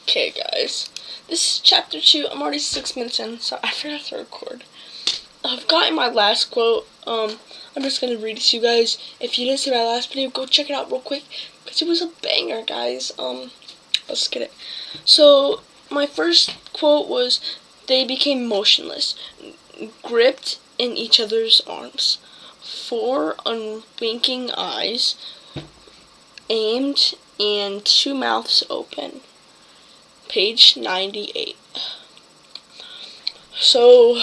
Okay, guys. This is chapter 2. I'm already 6 minutes in, so I forgot to record. I've gotten my last quote. I'm just going to read it to you guys. If you didn't see my last video, go check it out real quick, because it was a banger, guys. Let's get it. So, my first quote was, "They became motionless, gripped in each other's arms. 4 unwinking eyes, aimed, and 2 mouths open." Page 98. So,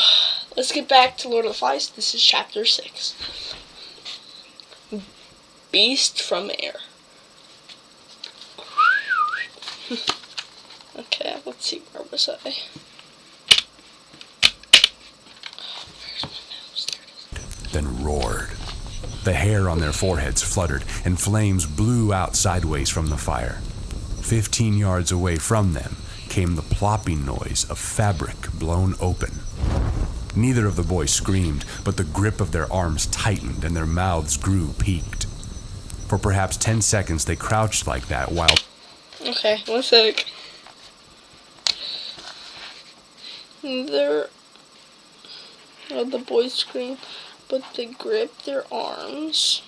let's get back to Lord of the Flies. This is chapter 6. Beast from Air. Okay, let's see, where was I? Where's my mouse? There it is. Then roared. The hair on their foreheads fluttered, and flames blew out sideways from the fire. 15 yards away from them came the plopping noise of fabric blown open. Neither of the boys screamed, but the grip of their arms tightened and their mouths grew peaked. For perhaps 10 seconds they crouched like that while... Okay, 1 sec. The boys screamed, but they gripped their arms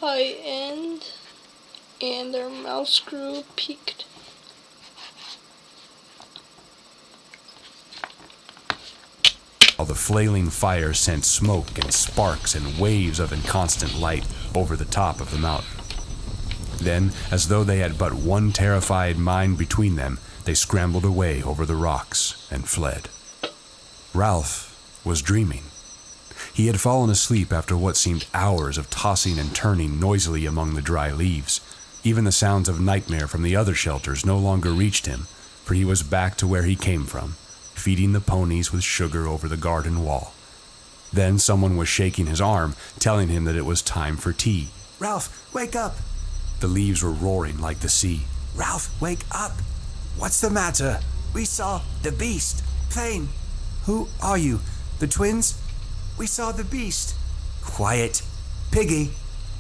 high end, and their mouths grew peaked. While the flailing fire sent smoke and sparks and waves of inconstant light over the top of the mountain. Then, as though they had but one terrified mind between them, they scrambled away over the rocks and fled. Ralph was dreaming. He had fallen asleep after what seemed hours of tossing and turning noisily among the dry leaves. Even the sounds of nightmare from the other shelters no longer reached him, for he was back to where he came from, feeding the ponies with sugar over the garden wall. Then someone was shaking his arm, telling him that it was time for tea. "Ralph, wake up!" The leaves were roaring like the sea. "Ralph, wake up! What's the matter? We saw the beast. Plain. Who are you? The twins? We saw the beast." "Quiet. Piggy."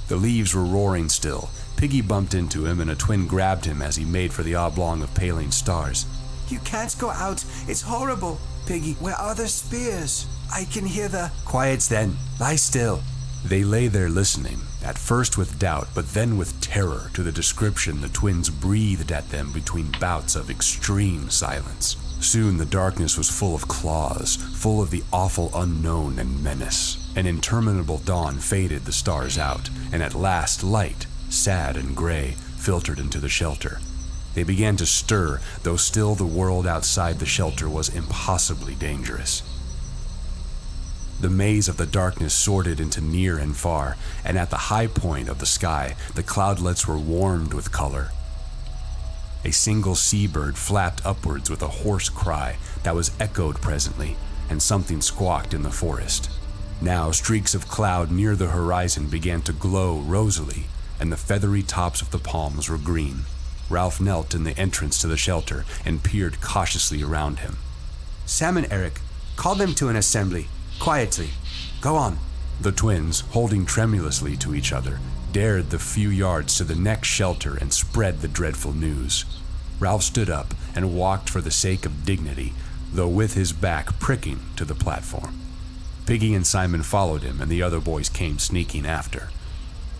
The leaves were roaring still. Piggy bumped into him and a twin grabbed him as he made for the oblong of paling stars. "You can't go out. It's horrible. Piggy, where are the spears? I can hear the..." "Quiet then. Lie still." They lay there listening, at first with doubt, but then with terror to the description the twins breathed at them between bouts of extreme silence. Soon the darkness was full of claws, full of the awful unknown and menace. An interminable dawn faded the stars out, and at last light, sad and gray, filtered into the shelter. They began to stir, though still the world outside the shelter was impossibly dangerous. The maze of the darkness sorted into near and far, and at the high point of the sky, the cloudlets were warmed with color. A single seabird flapped upwards with a hoarse cry that was echoed presently, and something squawked in the forest. Now streaks of cloud near the horizon began to glow rosily, and the feathery tops of the palms were green. Ralph knelt in the entrance to the shelter and peered cautiously around him. "Sam and Eric, call them to an assembly. Quietly. Go on." The twins, holding tremulously to each other, dared the few yards to the next shelter and spread the dreadful news. Ralph stood up and walked for the sake of dignity, though with his back pricking to the platform. Piggy and Simon followed him, and the other boys came sneaking after.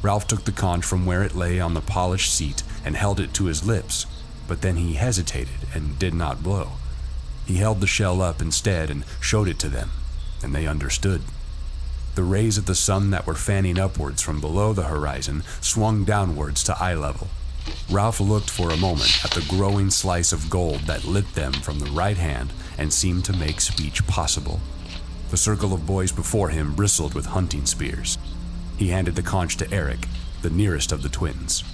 Ralph took the conch from where it lay on the polished seat and held it to his lips, but then he hesitated and did not blow. He held the shell up instead and showed it to them, and they understood. The rays of the sun that were fanning upwards from below the horizon swung downwards to eye level. Ralph looked for a moment at the growing slice of gold that lit them from the right hand and seemed to make speech possible. The circle of boys before him bristled with hunting spears. He handed the conch to Eric, the nearest of the twins.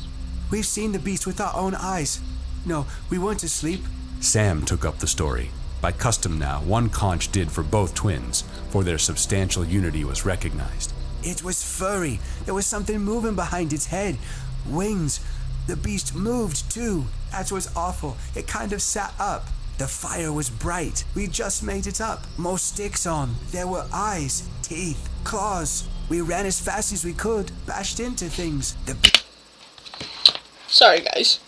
"We've seen the beast with our own eyes. No, we weren't asleep." Sam took up the story. By custom now, one conch did for both twins, for their substantial unity was recognized. "It was furry. There was something moving behind its head. Wings. The beast moved, too. That was awful. It kind of sat up. The fire was bright. We just made it up. More sticks on. There were eyes, teeth, claws. We ran as fast as we could, bashed into things. Sorry, guys.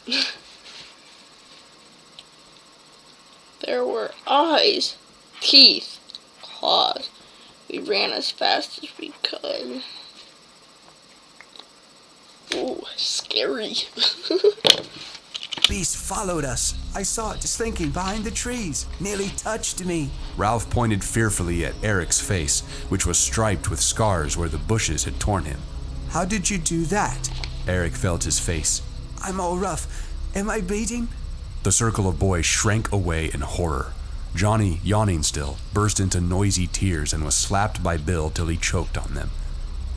There were eyes, teeth, claws. We ran as fast as we could. Ooh, scary. Beast followed us. I saw it slinking behind the trees. Nearly touched me. Ralph pointed fearfully at Eric's face, which was striped with scars where the bushes had torn him. How did you do that? Eric felt his face. I'm all rough. Am I bleeding? The circle of boys shrank away in horror. Johnny, yawning still, burst into noisy tears and was slapped by Bill till he choked on them.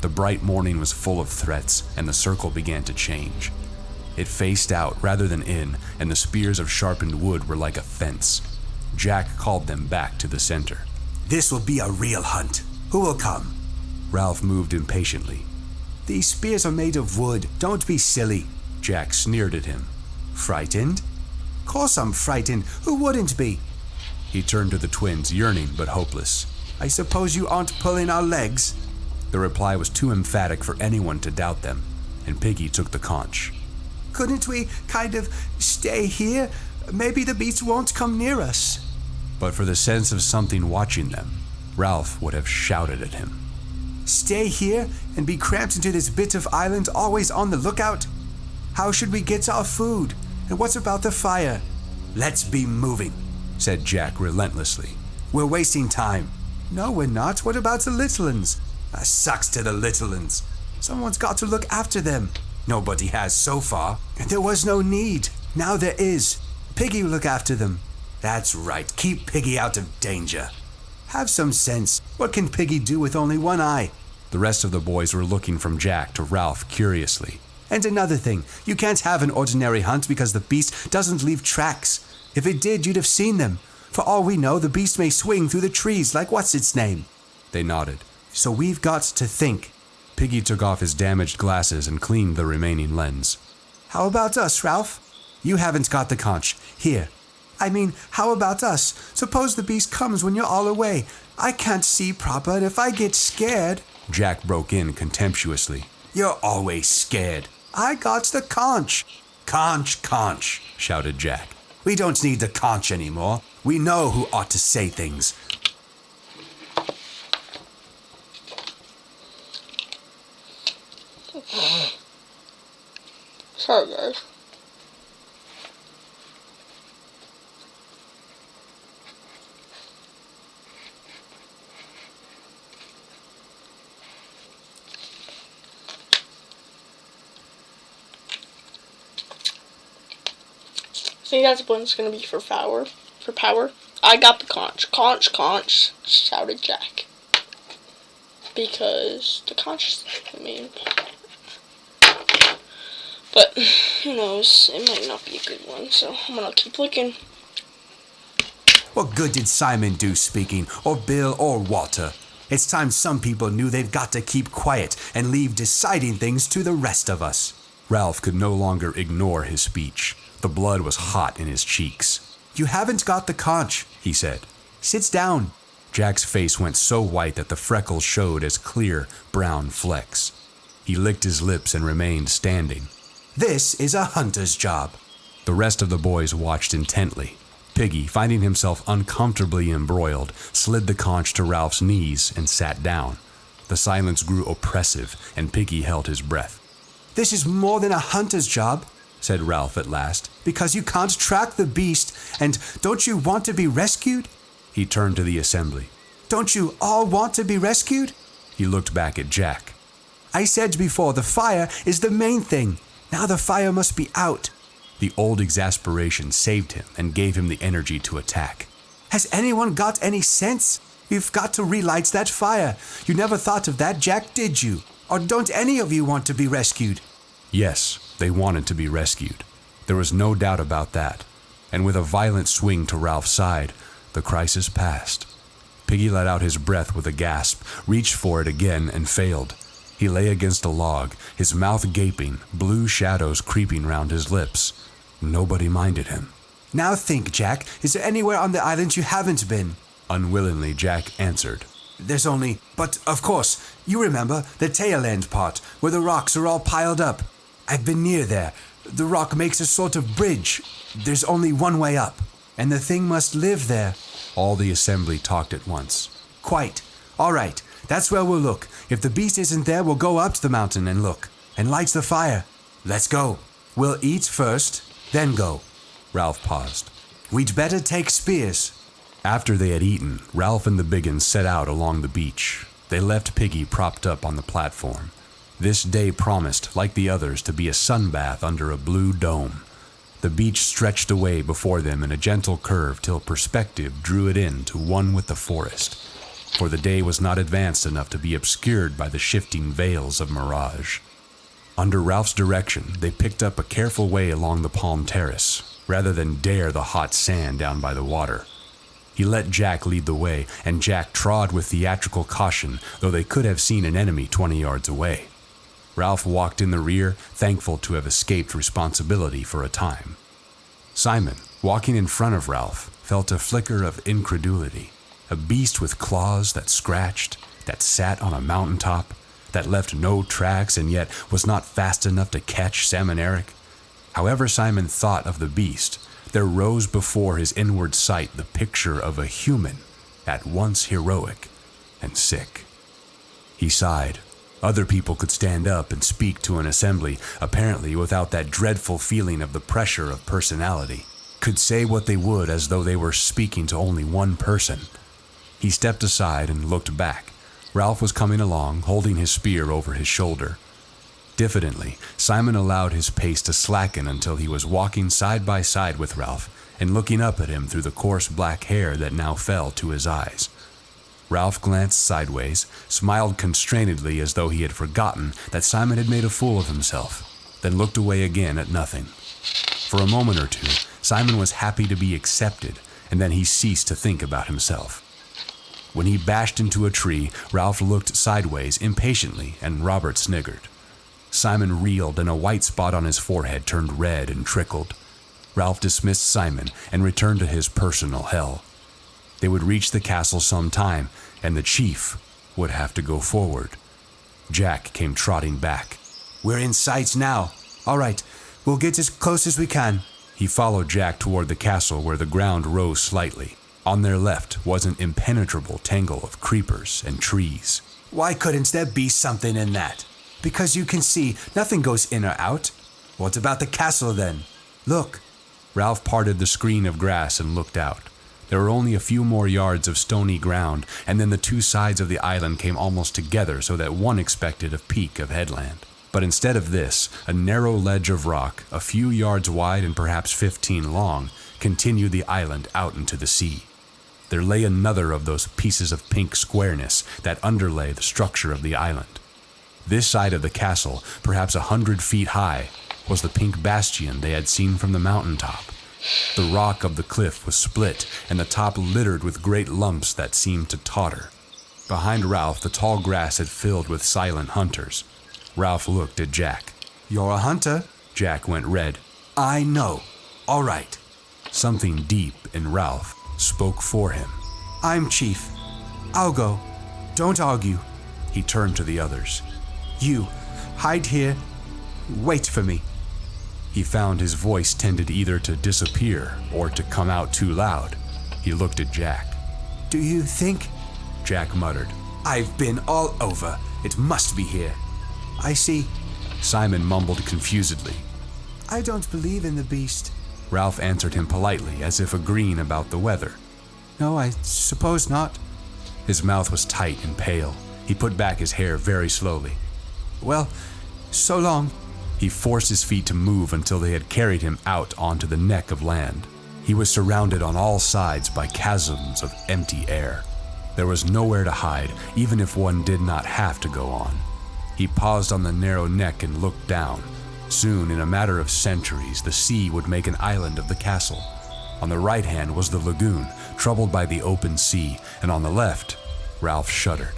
The bright morning was full of threats, and the circle began to change. It faced out rather than in, and the spears of sharpened wood were like a fence. Jack called them back to the center. This will be a real hunt. Who will come? Ralph moved impatiently. These spears are made of wood. Don't be silly. Jack sneered at him. Frightened? Course I'm frightened. Who wouldn't be? He turned to the twins, yearning but hopeless. I suppose you aren't pulling our legs? The reply was too emphatic for anyone to doubt them, and Piggy took the conch. Couldn't we kind of stay here? Maybe the beast won't come near us. But for the sense of something watching them, Ralph would have shouted at him. Stay here and be cramped into this bit of island, always on the lookout? How should we get our food? And what's about the fire? Let's be moving, said Jack relentlessly. We're wasting time. No, we're not. What about the little uns? Sucks to the little uns. Someone's got to look after them. Nobody has so far. There was no need. Now there is. Piggy will look after them. That's right. Keep Piggy out of danger. Have some sense. What can Piggy do with only one eye? The rest of the boys were looking from Jack to Ralph curiously. And another thing, you can't have an ordinary hunt because the beast doesn't leave tracks. If it did, you'd have seen them. For all we know, the beast may swing through the trees like what's its name. They nodded. So we've got to think. Piggy took off his damaged glasses and cleaned the remaining lens. How about us, Ralph? You haven't got the conch. Here. I mean, how about us? Suppose the beast comes when you're all away. I can't see proper, and if I get scared... Jack broke in contemptuously. You're always scared. I got the conch. Conch, conch, shouted Jack. We don't need the conch anymore. We know who ought to say things. Sorry, guys. I think that's what it's gonna be for power. For power, I got the conch. Conch, conch, shouted Jack. Because the conch is the main part. But who knows? It might not be a good one. So I'm gonna keep looking. What good did Simon do speaking, or Bill, or Walter? It's time some people knew they've got to keep quiet and leave deciding things to the rest of us. Ralph could no longer ignore his speech. The blood was hot in his cheeks. You haven't got the conch, he said. Sit down. Jack's face went so white that the freckles showed as clear, brown flecks. He licked his lips and remained standing. This is a hunter's job. The rest of the boys watched intently. Piggy, finding himself uncomfortably embroiled, slid the conch to Ralph's knees and sat down. The silence grew oppressive, and Piggy held his breath. This is more than a hunter's job, said Ralph at last, because you can't track the beast, and don't you want to be rescued? He turned to the assembly. Don't you all want to be rescued? He looked back at Jack. I said before, the fire is the main thing. Now the fire must be out. The old exasperation saved him and gave him the energy to attack. Has anyone got any sense? We've got to relight that fire. You never thought of that, Jack, did you? Or don't any of you want to be rescued? Yes, they wanted to be rescued. There was no doubt about that. And with a violent swing to Ralph's side, the crisis passed. Piggy let out his breath with a gasp, reached for it again, and failed. He lay against a log, his mouth gaping, blue shadows creeping round his lips. Nobody minded him. Now think, Jack. Is there anywhere on the island you haven't been? Unwillingly, Jack answered. There's only... But, of course, you remember the tail end part, where the rocks are all piled up. I've been near there. The rock makes a sort of bridge. There's only one way up. And the thing must live there. All the assembly talked at once. Quite. All right, that's where we'll look. If the beast isn't there, we'll go up to the mountain and look. And light the fire. Let's go. We'll eat first, then go. Ralph paused. We'd better take spears. After they had eaten, Ralph and the Biggins set out along the beach. They left Piggy propped up on the platform. This day promised, like the others, to be a sunbath under a blue dome. The beach stretched away before them in a gentle curve till perspective drew it in to one with the forest, for the day was not advanced enough to be obscured by the shifting veils of mirage. Under Ralph's direction, they picked up a careful way along the palm terrace, rather than dare the hot sand down by the water. He let Jack lead the way, and Jack trod with theatrical caution, though they could have seen an enemy 20 yards away. Ralph walked in the rear, thankful to have escaped responsibility for a time. Simon, walking in front of Ralph, felt a flicker of incredulity. A beast with claws that scratched, that sat on a mountaintop, that left no tracks and yet was not fast enough to catch Sam and Eric. However Simon thought of the beast, there rose before his inward sight the picture of a human, at once heroic and sick. He sighed. Other people could stand up and speak to an assembly, apparently without that dreadful feeling of the pressure of personality, could say what they would as though they were speaking to only one person. He stepped aside and looked back. Ralph was coming along, holding his spear over his shoulder. Diffidently, Simon allowed his pace to slacken until he was walking side by side with Ralph and looking up at him through the coarse black hair that now fell to his eyes. Ralph glanced sideways, smiled constrainedly as though he had forgotten that Simon had made a fool of himself, then looked away again at nothing. For a moment or two, Simon was happy to be accepted, and then he ceased to think about himself. When he bashed into a tree, Ralph looked sideways impatiently, and Robert sniggered. Simon reeled, and a white spot on his forehead turned red and trickled. Ralph dismissed Simon and returned to his personal hell. They would reach the castle some time, and the chief would have to go forward. Jack came trotting back. We're in sight now. All right, we'll get as close as we can. He followed Jack toward the castle where the ground rose slightly. On their left was an impenetrable tangle of creepers and trees. Why couldn't there be something in that? Because you can see, nothing goes in or out. What about the castle then? Look. Ralph parted the screen of grass and looked out. There were only a few more yards of stony ground, and then the two sides of the island came almost together so that one expected a peak of headland. But instead of this, a narrow ledge of rock, a few yards wide and perhaps 15 long, continued the island out into the sea. There lay another of those pieces of pink squareness that underlay the structure of the island. This side of the castle, perhaps 100 feet high, was the pink bastion they had seen from the mountaintop. The rock of the cliff was split, and the top littered with great lumps that seemed to totter. Behind Ralph, the tall grass had filled with silent hunters. Ralph looked at Jack. You're a hunter? Jack went red. I know. All right. Something deep in Ralph spoke for him. I'm chief. I'll go. Don't argue. He turned to the others. You, hide here. Wait for me. He found his voice tended either to disappear or to come out too loud. He looked at Jack. Do you think? Jack muttered. I've been all over. It must be here. I see. Simon mumbled confusedly. I don't believe in the beast. Ralph answered him politely, as if agreeing about the weather. No, I suppose not. His mouth was tight and pale. He put back his hair very slowly. Well, so long. He forced his feet to move until they had carried him out onto the neck of land. He was surrounded on all sides by chasms of empty air. There was nowhere to hide, even if one did not have to go on. He paused on the narrow neck and looked down. Soon, in a matter of centuries, the sea would make an island of the castle. On the right hand was the lagoon, troubled by the open sea, and on the left, Ralph shuddered.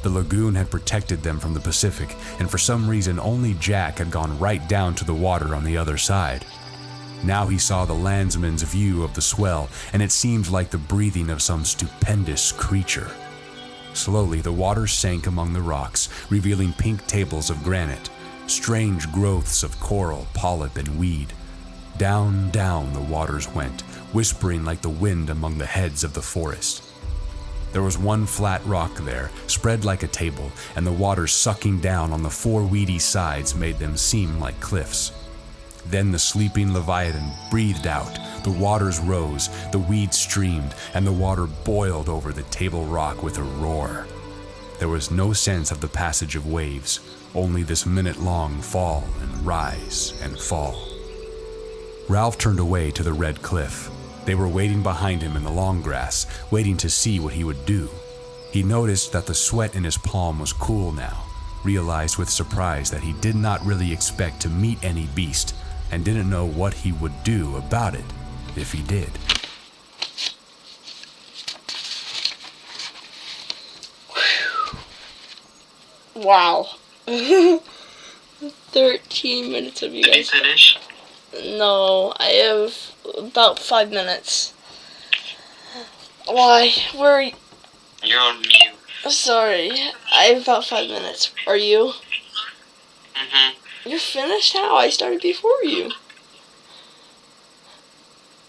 The lagoon had protected them from the Pacific, and for some reason only Jack had gone right down to the water on the other side. Now he saw the landsman's view of the swell, and it seemed like the breathing of some stupendous creature. Slowly the water sank among the rocks, revealing pink tables of granite, strange growths of coral, polyp, and weed. Down, down the waters went, whispering like the wind among the heads of the forest. There was one flat rock there, spread like a table, and the water sucking down on the four weedy sides made them seem like cliffs. Then the sleeping Leviathan breathed out, the waters rose, the weeds streamed, and the water boiled over the table rock with a roar. There was no sense of the passage of waves, only this minute-long fall and rise and fall. Ralph turned away to the red cliff. They were waiting behind him in the long grass, waiting to see what he would do. He noticed that the sweat in his palm was cool now, realized with surprise that he did not really expect to meet any beast, and didn't know what he would do about it if he did. Wow. 13 minutes of you Did you guys. finish? No, I have about 5 minutes. Why? Where are you? You're on mute. Sorry, I have about 5 minutes. Are you? You're finished now? I started before you.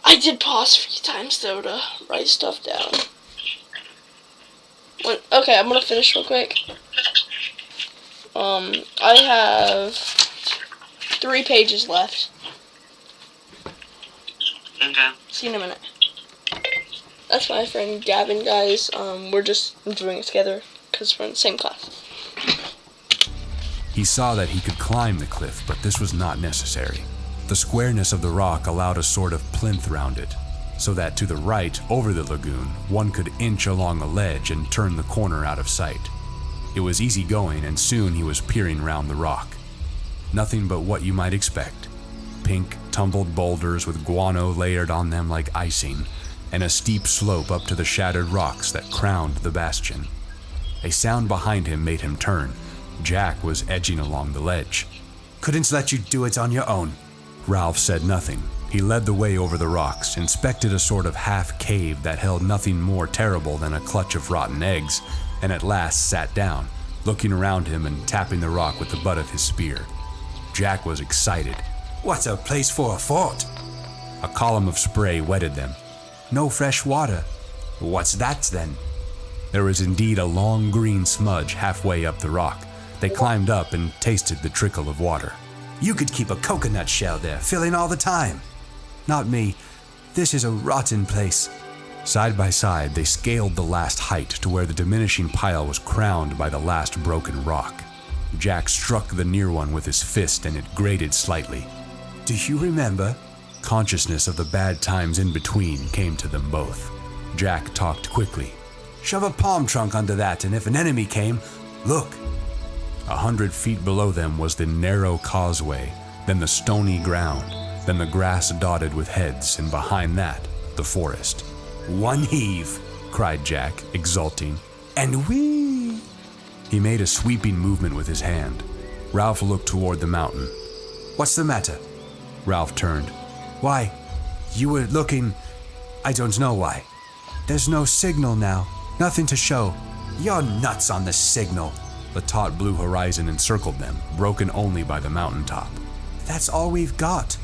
I did pause a few times though to write stuff down. Okay, I'm gonna finish real quick. I have 3 pages left. Okay. See you in a minute. That's my friend Gavin, guys. We're just doing it together because we're in the same class. He saw that he could climb the cliff, but this was not necessary. The squareness of the rock allowed a sort of plinth round it, so that to the right, over the lagoon, one could inch along the ledge and turn the corner out of sight. It was easy going, and soon he was peering round the rock. Nothing but what you might expect. Pink, tumbled boulders with guano layered on them like icing, and a steep slope up to the shattered rocks that crowned the bastion. A sound behind him made him turn. Jack was edging along the ledge. Couldn't let you do it on your own. Ralph said nothing. He led the way over the rocks, inspected a sort of half-cave that held nothing more terrible than a clutch of rotten eggs, and at last sat down, looking around him and tapping the rock with the butt of his spear. Jack was excited. What a place for a fort. A column of spray wetted them. No fresh water. What's that then? There was indeed a long green smudge halfway up the rock. They climbed up and tasted the trickle of water. You could keep a coconut shell there, filling all the time. Not me. This is a rotten place. Side by side, they scaled the last height to where the diminishing pile was crowned by the last broken rock. Jack struck the near one with his fist and it grated slightly. Do you remember? Consciousness of the bad times in between came to them both. Jack talked quickly. Shove a palm trunk under that, and if an enemy came, look. 100 feet below them was the narrow causeway, then the stony ground, then the grass dotted with heads, and behind that, the forest. One heave, cried Jack, exulting. And we... He made a sweeping movement with his hand. Ralph looked toward the mountain. What's the matter? Ralph turned. Why? You were looking... I don't know why. There's no signal now. Nothing to show. You're nuts on the signal. The taut blue horizon encircled them, broken only by the mountaintop. That's all we've got.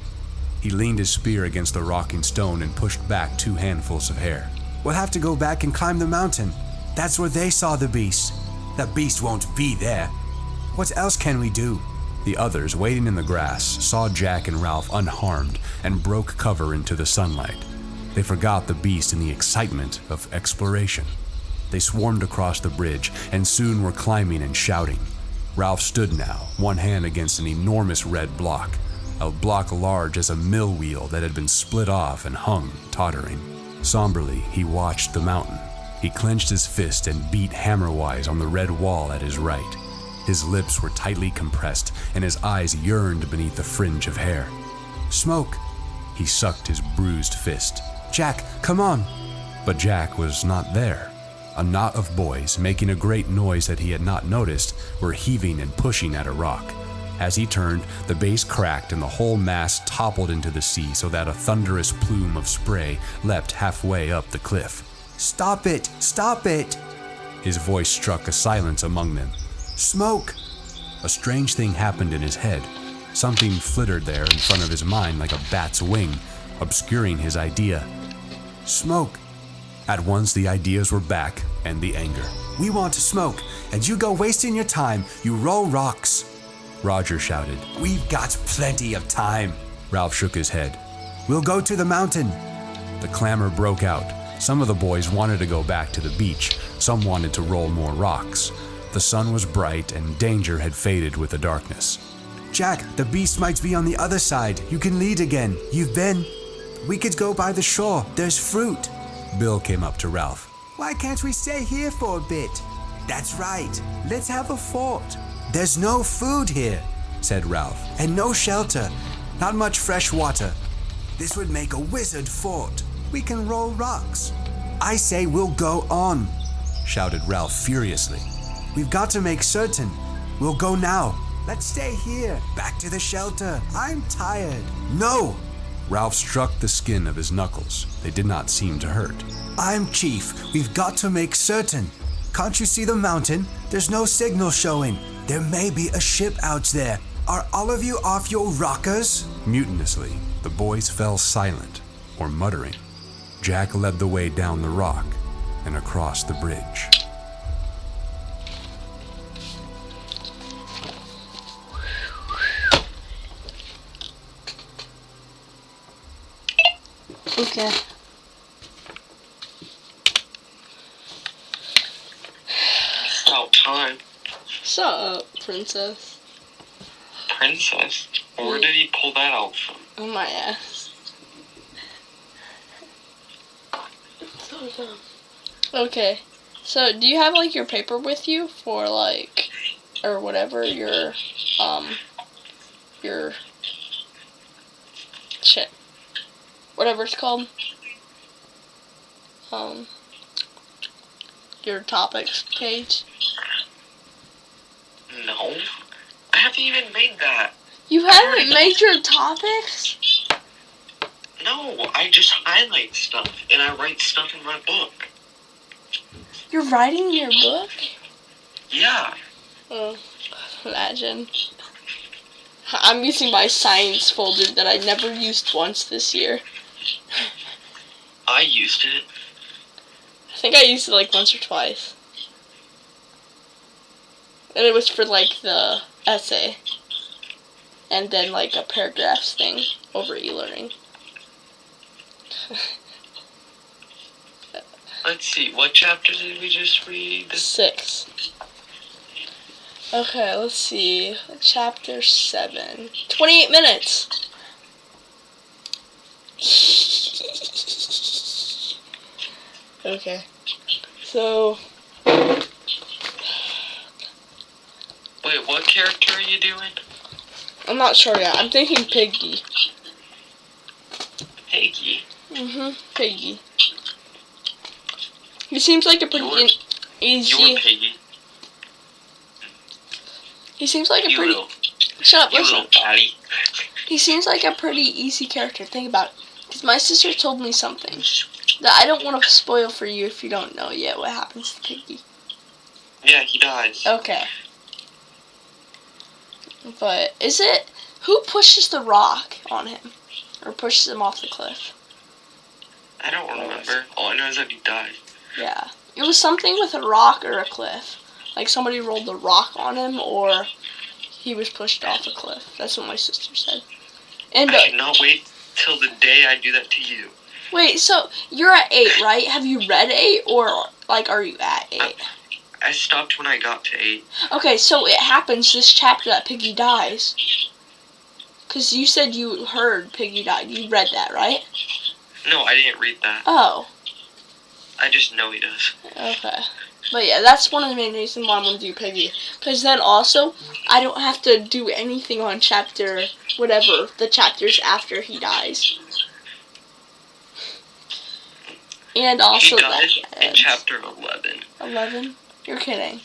He leaned his spear against the rocking stone and pushed back 2 handfuls of hair. We'll have to go back and climb the mountain. That's where they saw the beast. The beast won't be there. What else can we do? The others, waiting in the grass, saw Jack and Ralph unharmed and broke cover into the sunlight. They forgot the beast in the excitement of exploration. They swarmed across the bridge and soon were climbing and shouting. Ralph stood now, one hand against an enormous red block, a block large as a mill wheel that had been split off and hung, tottering. Somberly, he watched the mountain. He clenched his fist and beat hammer-wise on the red wall at his right. His lips were tightly compressed and his eyes yearned beneath the fringe of hair. Smoke! He sucked his bruised fist. Jack, come on! But Jack was not there. A knot of boys, making a great noise that he had not noticed, were heaving and pushing at a rock. As he turned, the base cracked and the whole mass toppled into the sea so that a thunderous plume of spray leapt halfway up the cliff. Stop it! Stop it! His voice struck a silence among them. Smoke! A strange thing happened in his head. Something flittered there in front of his mind like a bat's wing, obscuring his idea. Smoke. At once the ideas were back, and the anger. We want to smoke, and you go wasting your time. You roll rocks. Roger shouted. We've got plenty of time. Ralph shook his head. We'll go to the mountain. The clamor broke out. Some of the boys wanted to go back to the beach. Some wanted to roll more rocks. The sun was bright, and danger had faded with the darkness. Jack, the beast might be on the other side. You can lead again. You've been. We could go by the shore. There's fruit. Bill came up to Ralph. Why can't we stay here for a bit? That's right. Let's have a fort. There's no food here, said Ralph, and no shelter. Not much fresh water. This would make a wizard fort. We can roll rocks. I say we'll go on, shouted Ralph furiously. We've got to make certain. We'll go now. Let's stay here. Back to the shelter. I'm tired. No! Ralph struck the skin of his knuckles. They did not seem to hurt. I'm chief. We've got to make certain. Can't you see the mountain? There's no signal showing. There may be a ship out there. Are all of you off your rockers? Mutinously, the boys fell silent, or muttering. Jack led the way down the rock and across the bridge. Okay. It's about time. Shut up, princess. Princess? Where did he pull that out from? On my ass. So dumb. Okay. So, do you have, like, your paper with you for, like, or whatever, your shit. Whatever it's called. Your topics page. No. I haven't even made that. You haven't made your topics? No, I just highlight stuff, and I write stuff in my book. You're writing in your book? Yeah. Oh, imagine. I'm using my science folder that I never used once this year. I used it. I think I used it like once or twice. And it was for like the essay. And then like a paragraphs thing over e-learning. Let's see, what chapter did we just read? 6. Okay, let's see. Chapter 7. 28 minutes! Okay. So... Wait, what character are you doing? I'm not sure yet. I'm thinking Piggy. Peggy. Piggy. He seems like a pretty easy... You're Peggy. He seems like a You pretty... little, Shut up, you listen. little fatty. He seems like a pretty easy character. Think about it. Because my sister told me something that I don't want to spoil for you if you don't know yet what happens to Piggy. Yeah, he dies. Okay. But is it... Who pushes the rock on him? Or pushes him off the cliff? I don't remember. All I know is that he died. Yeah. It was something with a rock or a cliff. Like somebody rolled a rock on him or he was pushed off a cliff. That's what my sister said. And I cannot wait till the day I do that to you. wait, so you're at 8, right? Have you read 8 or like are you at 8? I stopped when I got to 8. Okay, so it happens this chapter that Piggy dies. Because you said you heard Piggy died. You read that, right? No, I didn't read that. Oh. I just know he does. Okay. But yeah, that's one of the main reasons why I'm going to do Piggy. Because then also, I don't have to do anything on chapter, whatever, the chapters after he dies. And also He dies that in chapter 11. 11? You're kidding.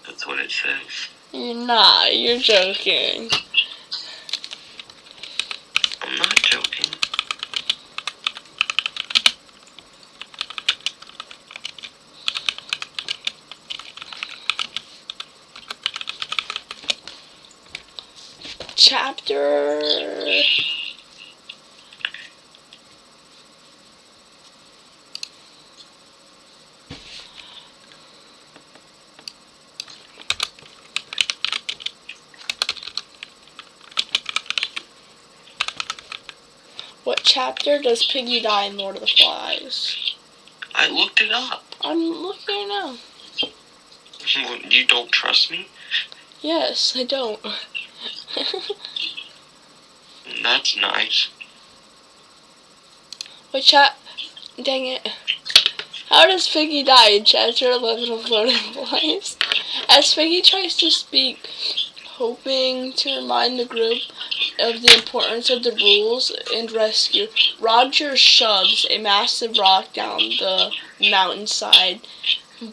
That's what it says. You're not. You're joking. I'm not joking. Chapter... What chapter does Piggy die in Lord of the Flies? I looked it up. I'm looking now. You don't trust me? Yes, I don't. That's nice. Dang it. How does Piggy die in Chapter 11 of Lord of the Flies? As Piggy tries to speak, hoping to remind the group of the importance of the rules and rescue, Roger shoves a massive rock down the mountainside,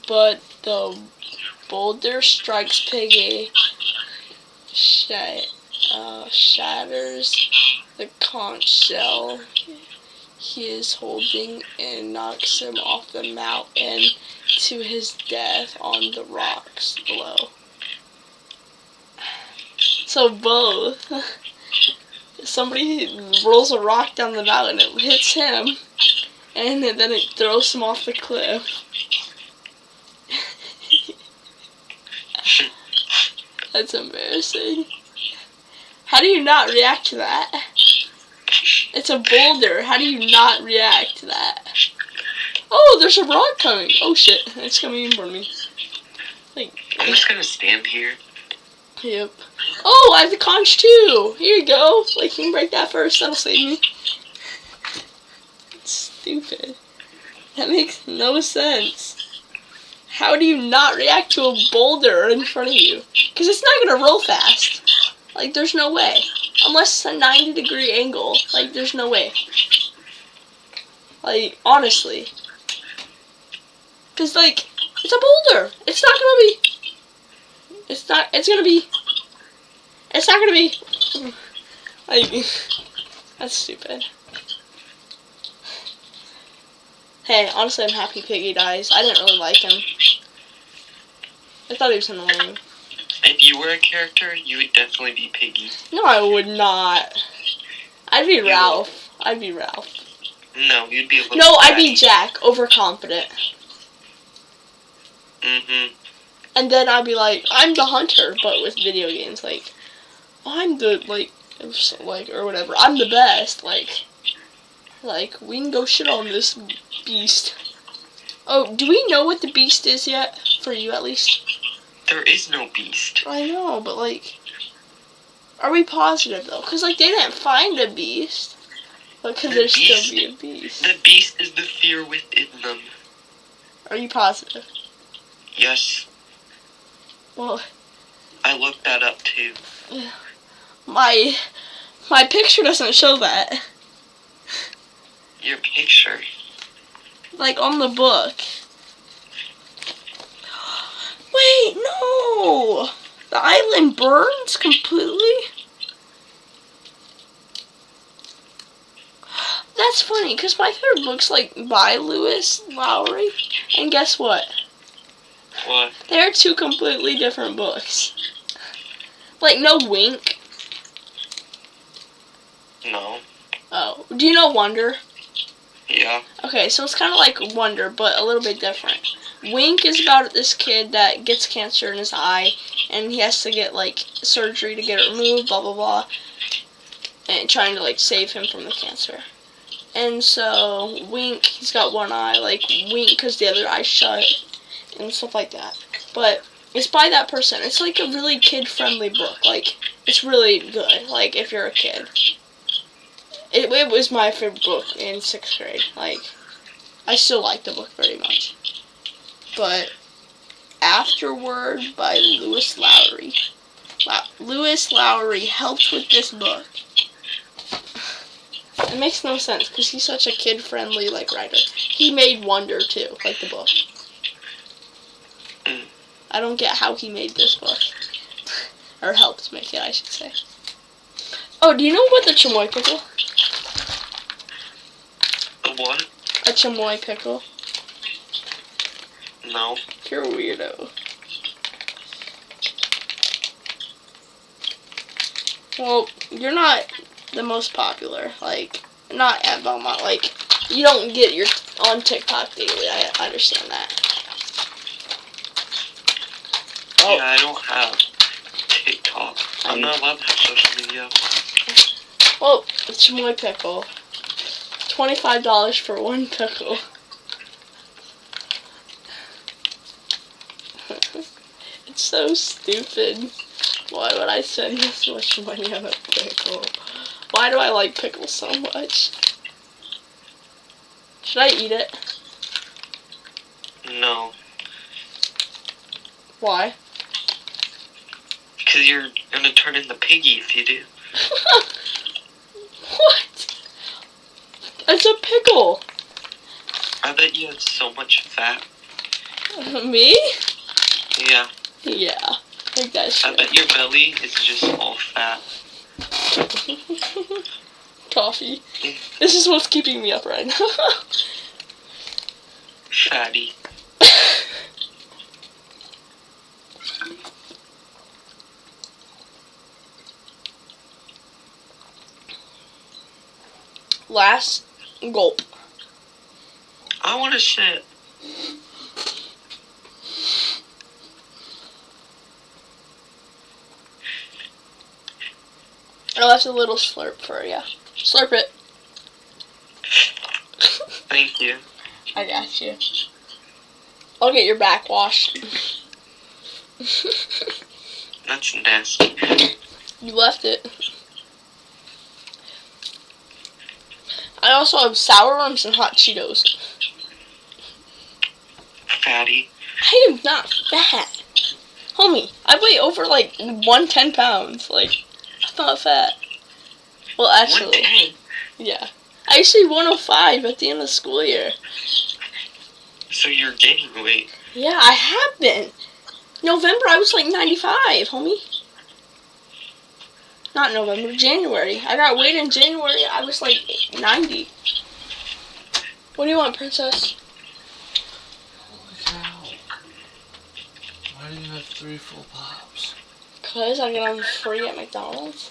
but the boulder strikes Piggy, shatters the conch shell he is holding, and knocks him off the mountain to his death on the rocks below. So both. Somebody rolls a rock down the mountain, it hits him, and then it throws him off the cliff. That's embarrassing. How do you not react to that? It's a boulder. How do you not react to that? Oh, there's a rock coming. Oh shit, it's coming in front of me. I'm just gonna stand here. Yep. Oh, I have the conch too. Here you go. Like, you can break that first. That'll save me. Stupid. That makes no sense. How do you not react to a boulder in front of you? Because it's not gonna roll fast. Like, there's no way. Unless it's a 90-degree angle. Like, there's no way. Like, honestly. Because, like, it's a boulder. It's not gonna be... It's not gonna be... Like, that's stupid. Hey, honestly, I'm happy Piggy dies. I didn't really like him. I thought he was annoying. If you were a character, you would definitely be Piggy. No, I would not. I'd be Ralph. I'd be Ralph. No, you'd be a little No, I'd be bratty. Jack, overconfident. Mm-hmm. And then I'd be like, I'm the hunter, but with video games, like, I'm the, like, or whatever, I'm the best, like, we can go shit on this beast. Oh, do we know what the beast is yet? For you, at least? There is no beast. I know, but, like, are we positive, though? Because, like, they didn't find a beast, but could there still be a beast? The beast is the fear within them. Are you positive? Yes, Well, I looked that up too. my picture doesn't show that. Your picture. Like, on the book. Wait, no! The island burns completely? That's funny, because my third book's, like, by Lewis Lowry. And guess what? What? They're two completely different books. Like, no Wink. No. Oh, do you know Wonder? Yeah. Okay, so it's kind of like Wonder, but a little bit different. Wink is about this kid that gets cancer in his eye, and he has to get, like, surgery to get it removed, blah, blah, blah, and trying to, like, save him from the cancer. And so, Wink, he's got one eye, like, Wink because the other eye's shut, and stuff like that. But it's by that person. It's, like, a really kid-friendly book. Like, it's really good, like, if you're a kid. It was my favorite book in 6th grade. Like, I still like the book very much. But Afterward by Lewis Lowry. Lewis Lowry helped with this book. It makes no sense because he's such a kid-friendly like writer. He made Wonder too, like the book. I don't get how he made this book. Or helped make it, I should say. Oh, do you know about the chamoy pickle? The what? A chamoy pickle. No. You're a weirdo. Well, you're not the most popular. Like, not at Belmont. Like, you don't get your on TikTok daily. I understand that. Oh. Yeah, I don't have TikTok. I'm not allowed to have social media. Oh, it's my pickle. $25 for one pickle. It's so stupid. Why would I spend this much money on a pickle? Why do I like pickles so much? Should I eat it? No. Why? Because you're gonna turn into Piggy if you do. What? It's a pickle. I bet you have so much fat. Me? Yeah. Yeah. I think that's I bet your belly is just all fat. Coffee. This is what's keeping me up right now. Fatty. Last gulp. I want to shit. I left a little slurp for you. Slurp it. Thank you. I got you. I'll get your back washed. That's nasty. You left it. I also have sour worms and hot Cheetos. Fatty. I am not fat. Homie, I weigh over like 110 pounds. Like, I'm not fat. Well, actually, 110. yeah. I used to be 105 at the end of the school year. So you're gaining weight. Yeah, I have been. November, I was like 95, homie. Not November, January. I got weighed in January. I was like 90. What do you want, princess? Holy cow. Why do you have 3 full pops? Because I get them free at McDonald's.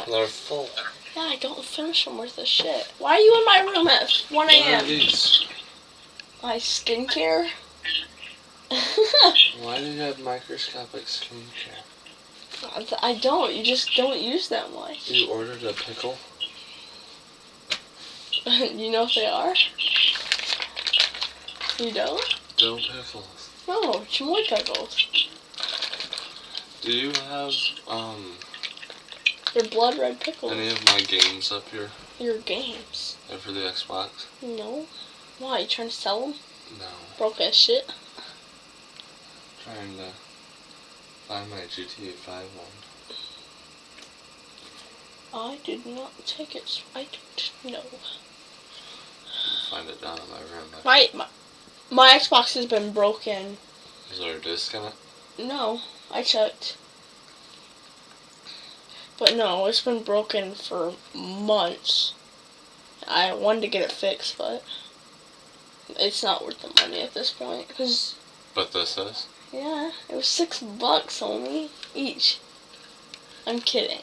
They're full. Yeah, I don't finish them worth of shit. Why are you in my room at 1 What are a.m.? these? My skincare? Why do you have microscopic skincare? I don't. You just don't use that much. You ordered a pickle? You know if they are? You don't? Dill pickles. No, chamoy pickles. Do you have, They're blood red pickles. any of my games up here? Your games. They're for the Xbox? No. Why? You trying to sell them? No. Broke ass shit. Trying to find my GTA 5 one. I did not take it, so I don't know. Find it down in my room. My Xbox has been broken. Is there a disc in it? No, I checked. But no, it's been broken for months. I wanted to get it fixed, but it's not worth the money at this point. Cause But this is? yeah, it was $6 only each. I'm kidding.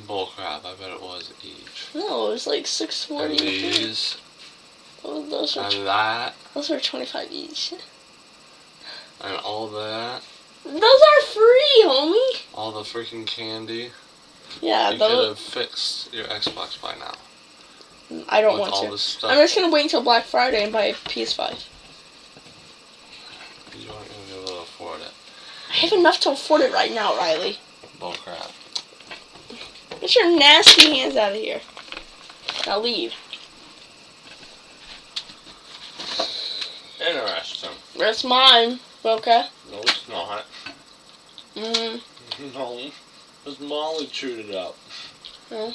Bullcrap, I bet it was each. No, it was like And $6.40. these, Those are and that, those are $25 each. and all that, Those are free, homie. all the freaking candy. Yeah, You could those. have fixed your Xbox by now. I don't With want all to. this stuff. I'm just gonna wait until Black Friday and buy a PS5. You aren't going to be able to afford it. I have enough to afford it right now, Riley. Bullcrap. Get your nasty hands out of here. Now leave. Interesting. That's mine. Okay. No, it's not. No, because Molly chewed it up. No.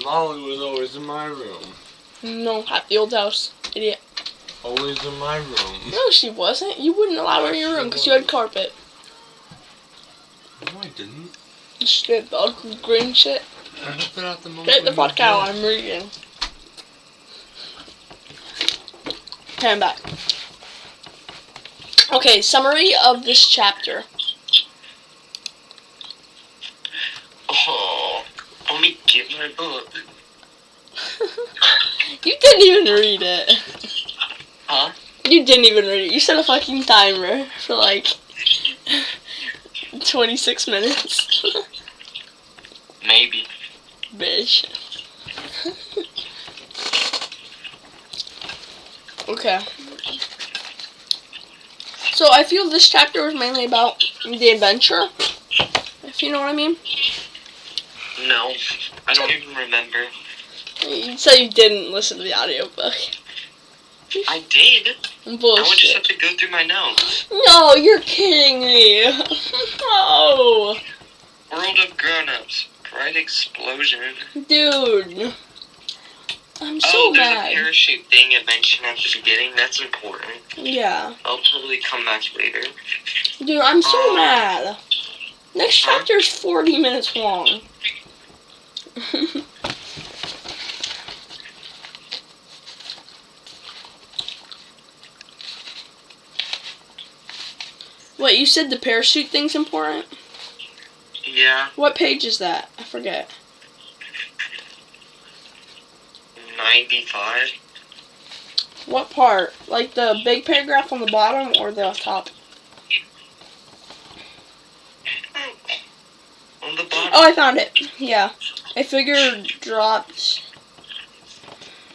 Molly was always in my room. No, at the old house. Idiot. Always in my room. No, she wasn't. You wouldn't allow her in your room because you had carpet. No, I didn't. Shit, the green shit. I left it out the moment. Get the when fuck you out. did. I'm reading. Okay, I'm back. Okay, summary of this chapter. Oh, let me get my book. You didn't even read it. Huh? You didn't even read it. You set a fucking timer for like 26 minutes. Maybe. narration. Okay. So I feel this chapter was mainly about the adventure, if you know what I mean. No, I don't even remember. You said you didn't listen to the audiobook. I did. I would just Bullshit. have to go through my notes. No, you're kidding me. No. World of Grown-Ups. Bright explosion. Dude. I'm so Oh, there's mad. a parachute thing I mentioned at the beginning. That's important. Yeah. I'll probably come back later. Dude, I'm so mad. Next Huh? chapter is 40 minutes long. Wait, you said the parachute thing's important? Yeah, What page is that? I forget. 95. What part? Like the big paragraph on the bottom or the top? On the bottom. Oh, I found it. Yeah. A figure dropped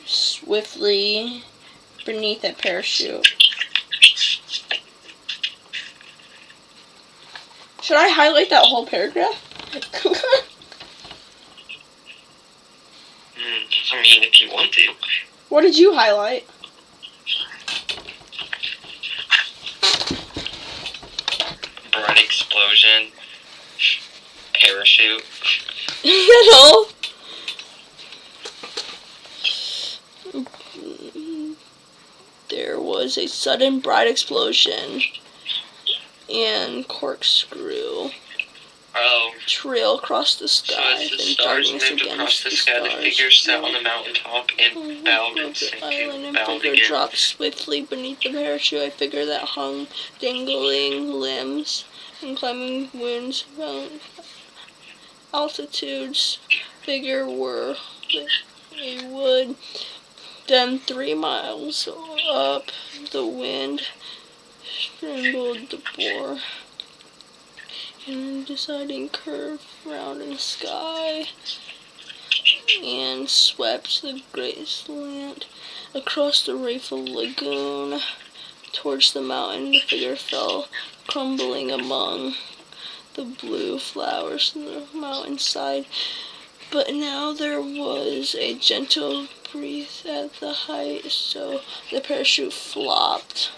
swiftly beneath a parachute. Should I highlight that whole paragraph? I mean, if you want to. What did you highlight? Bright explosion. Parachute. Is that all? There was a sudden bright explosion and corkscrew Oh. trail across the So sky. as the Then stars darkness moved across against the the sky, the stars. figure sat on the mountaintop and bowed and The sank island and and bowed figure again. dropped swiftly beneath the parachute. A figure that hung dangling limbs and climbing winds altitudes. Figure were a wood. Then 3 miles up, the wind strangled the boar. In a deciding curve round in the sky, and swept the great slant across the Rayful Lagoon towards the mountain. The figure fell, crumbling among the blue flowers in the mountainside. But now there was a gentle breeze at the height, so the parachute flopped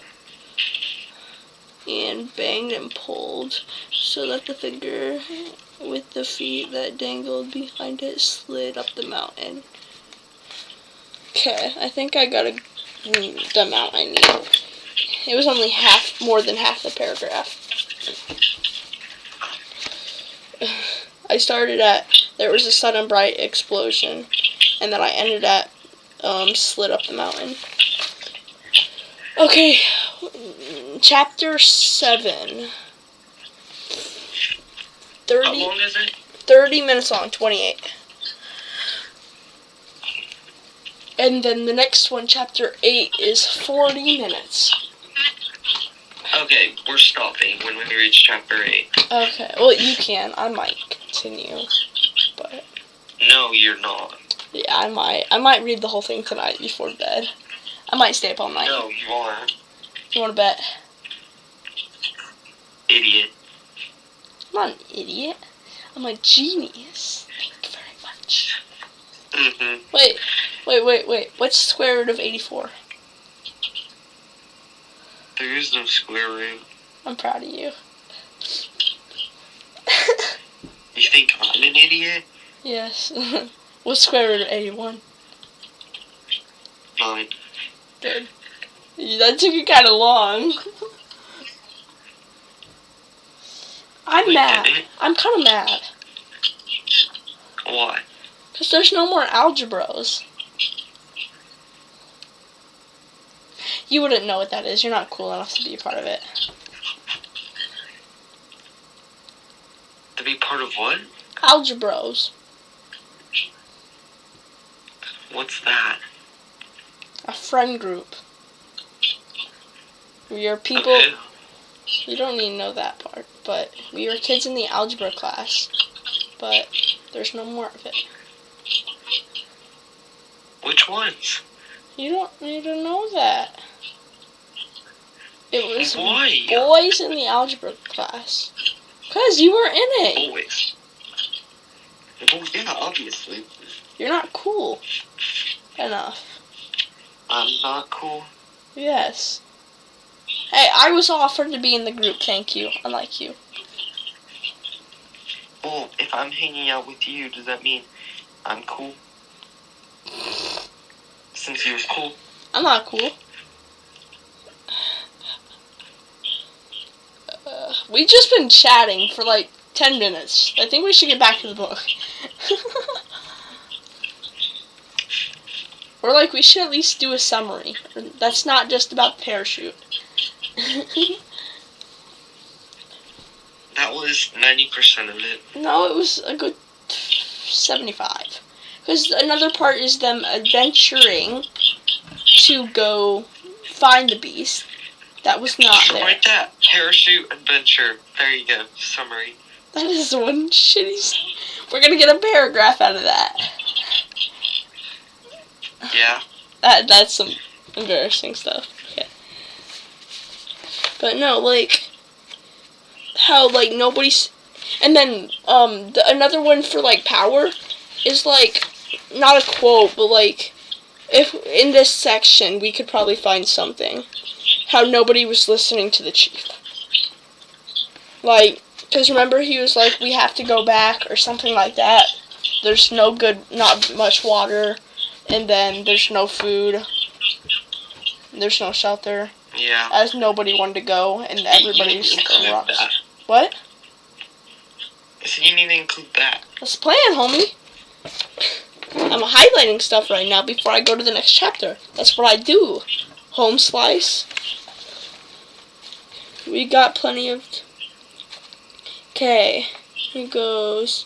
and banged and pulled, so that the figure with the feet that dangled behind it slid up the mountain. Okay, I think I got the amount I need. It was only more than half the paragraph. I started at, there was a sudden bright explosion, and then I ended at, slid up the mountain. Okay, chapter 7. How long is it? 30 minutes long, 28. And then the next one, chapter 8, is 40 minutes. Okay, we're stopping when we reach chapter 8. Okay, well, you can. I might continue, but No, you're not. yeah, I might read the whole thing tonight before bed. I might stay up all night. No, you aren't. You want to bet? Idiot. I'm not an idiot. I'm a genius. Thank you very much. Mm-hmm. Wait. What's the square root of 84? There is no square root. I'm proud of you. You think I'm an idiot? Yes. What's square root of 81? 9. Good. That took you kind of long. I'm Wait, mad. did it? I'm kind of mad. Why? Because there's no more algebras. You wouldn't know what that is. You're not cool enough to be a part of it. To be part of what? Algebros. What's that? A friend group. We are people... Okay. You don't need to know that part. But we were kids in the algebra class. But there's no more of it. Which ones? You don't need to know that. It was Why? boys in the algebra class. Because you were in it. Boys. Well, yeah, obviously. You're not cool enough. I'm not cool. Yes. Hey, I was offered to be in the group, thank you. Unlike you. Well, if I'm hanging out with you, does that mean I'm cool? Since you're cool. I'm not cool. We've just been chatting for like 10 minutes. I think we should get back to the book. Or like we should at least do a summary. That's not just about the parachute. That was 90% of it. No, it was a good 75. Because another part is them adventuring to go find the beast. That was not So there. write that. Parachute adventure. There you go. Summary. That is one shitty... We're gonna get a paragraph out of that. Yeah. That's some embarrassing stuff. Okay. But no, like... How, like, nobody's... And then, another one for, like, power is, like, not a quote, but, like, if in this section we could probably find something. How nobody was listening to the chief. Like, because remember he was like, we have to go back, or something like that. There's not much water, and then there's no food. There's no shelter. Yeah. As nobody wanted to go, and everybody's You need to include rocks. that. What? So you need to include that. That's the plan, homie. I'm highlighting stuff right now before I go to the next chapter. That's what I do. Home slice. We got plenty of... Okay. Here goes...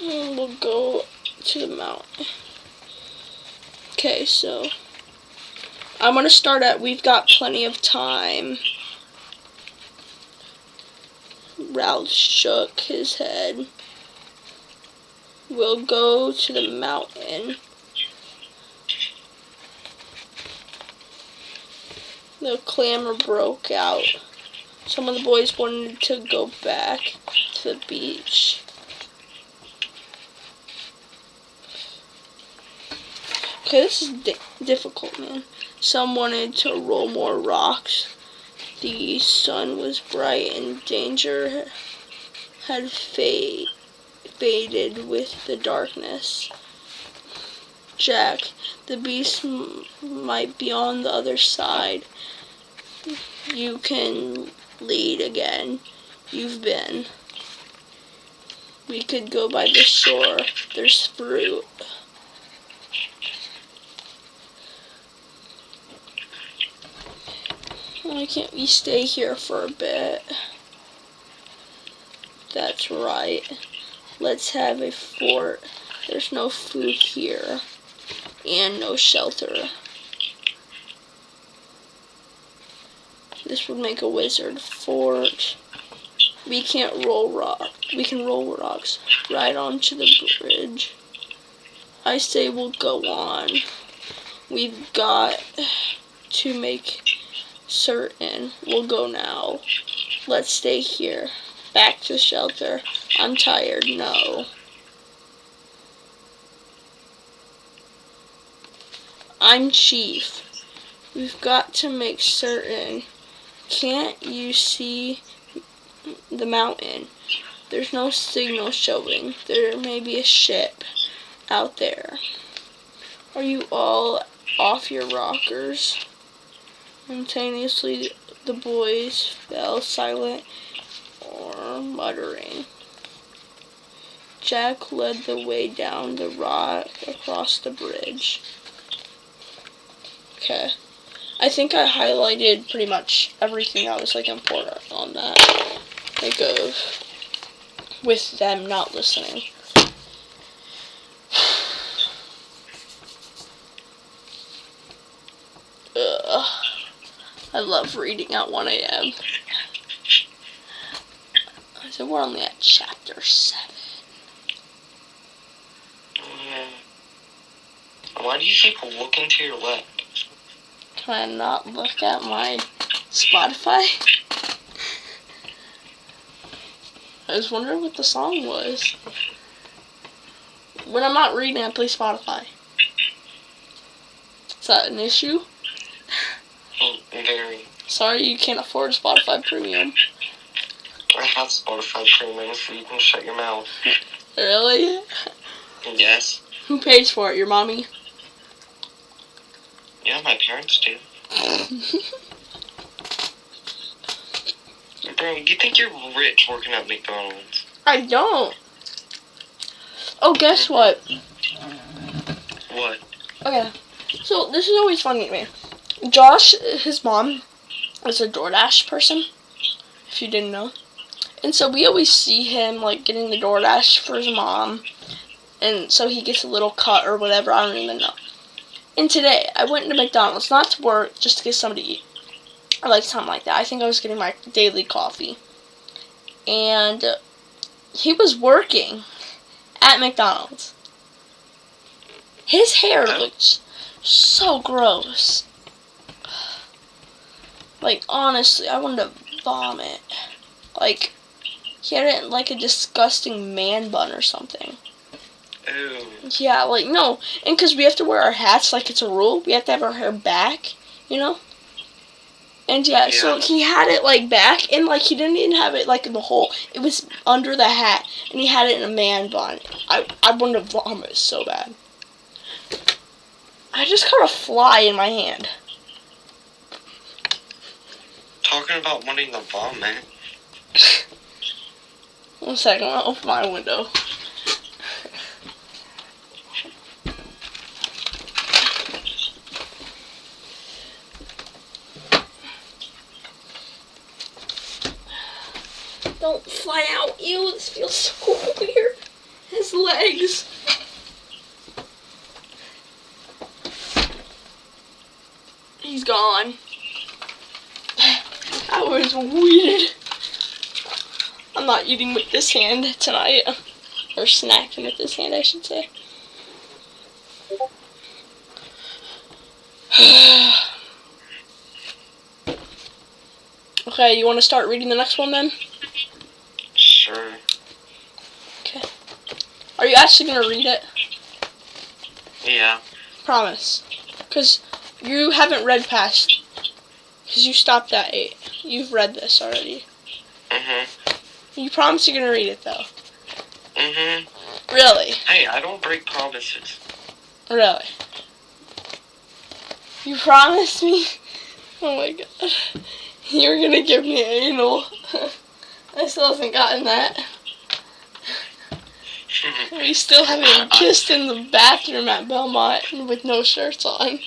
We'll go to the mountain. Okay, so... I'm gonna start at we've got plenty of time. Ralph shook his head. We'll go to the mountain. The clamor broke out. Some of the boys wanted to go back to the beach. Okay, this is difficult, man. Some wanted to roll more rocks. The sun was bright and danger had faded with the darkness. Jack, the beast might be on the other side. You can lead again. You've been. We could go by the shore. There's fruit. Why can't we stay here for a bit? That's right. Let's have a fort. There's no food here. And no shelter. This would make a wizard fort. We can't roll rock. We can roll rocks right onto the bridge. I say we'll go on. We've got to make certain we'll go now. Let's stay here. Back to shelter. I'm tired. No. I'm chief. We've got to make certain. Can't you see the mountain? There's no signal showing. There may be a ship out there. Are you all off your rockers? Simultaneously, the boys fell silent or muttering. Jack led the way down the rock across the bridge. Okay. I think I highlighted pretty much everything that was like important on that. Like with them not listening. Ugh. I love reading at 1 a.m. So we're only at chapter 7. Yeah. Why do you keep looking to your left? Can I not look at my Spotify? I was wondering what the song was. When I'm not reading, I play Spotify. Is that an issue? Very. Sorry, you can't afford a Spotify Premium. I have Spotify Premium, so you can shut your mouth. Really? Yes. Who pays for it? Your mommy? Yeah, my parents do. Bro, you think you're rich working at McDonald's? I don't. Oh, guess what? What? Okay. So, this is always funny to me. Josh, his mom, is a DoorDash person, if you didn't know. And so we always see him, like, getting the DoorDash for his mom. And so he gets a little cut or whatever, I don't even know. And today, I went to McDonald's, not to work, just to get something to eat. Or like something like that. I think I was getting my daily coffee. And he was working at McDonald's. His hair looked so gross. Like, honestly, I wanted to vomit. Like, he had it in, like, a disgusting man bun or something. Ew. Yeah, like, no. And because we have to wear our hats, like, it's a rule. We have to have our hair back, you know? And, yeah, so he had it, like, back, and, like, he didn't even have it, like, in the hole. It was under the hat, and he had it in a man bun. I wanted to vomit so bad. I just caught a fly in my hand. Talking about wanting to vomit. 1 second, I'll open my window. Don't fly out. Ew, this feels so weird. His legs. He's gone. That was weird. I'm not eating with this hand tonight. Or snacking with this hand, I should say. Okay, you want to start reading the next one then? Sure. Okay. Are you actually going to read it? Yeah. Promise. Because you haven't read past. Because you stopped at 8. You've read this already. You promise you're going to read it, though? Really? Hey, I don't break promises. Really? You promised me? Oh my god. You're going to give me anal. I still haven't gotten that. We still haven't kissed in the bathroom at Belmont with no shirts on.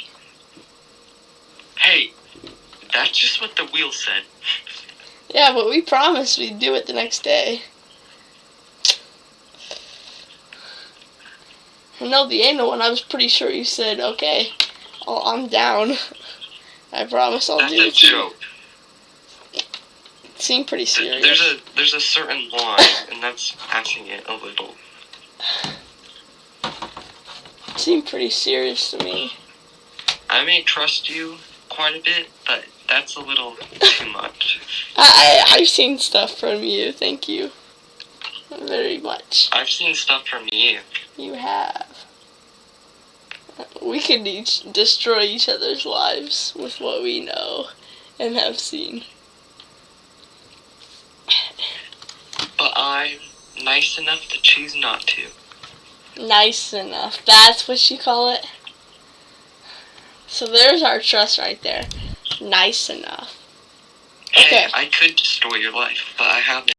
Hey, that's just what the wheel said. Yeah, but we promised we'd do it the next day. No, the anal one, I was pretty sure you said, okay, I'm down. I promise I'll do it. That's a joke. It seemed pretty serious. There's a certain line, and that's passing it a little. It seemed pretty serious to me. I may trust you quite a bit, but that's a little too much. I've seen stuff from you, thank you. Very much. I've seen stuff from you. You have. We could each destroy each other's lives with what we know and have seen. But I'm nice enough to choose not to. Nice enough. That's what you call it? So there's our trust right there. Nice enough. Okay. Hey, I could destroy your life, but I haven't.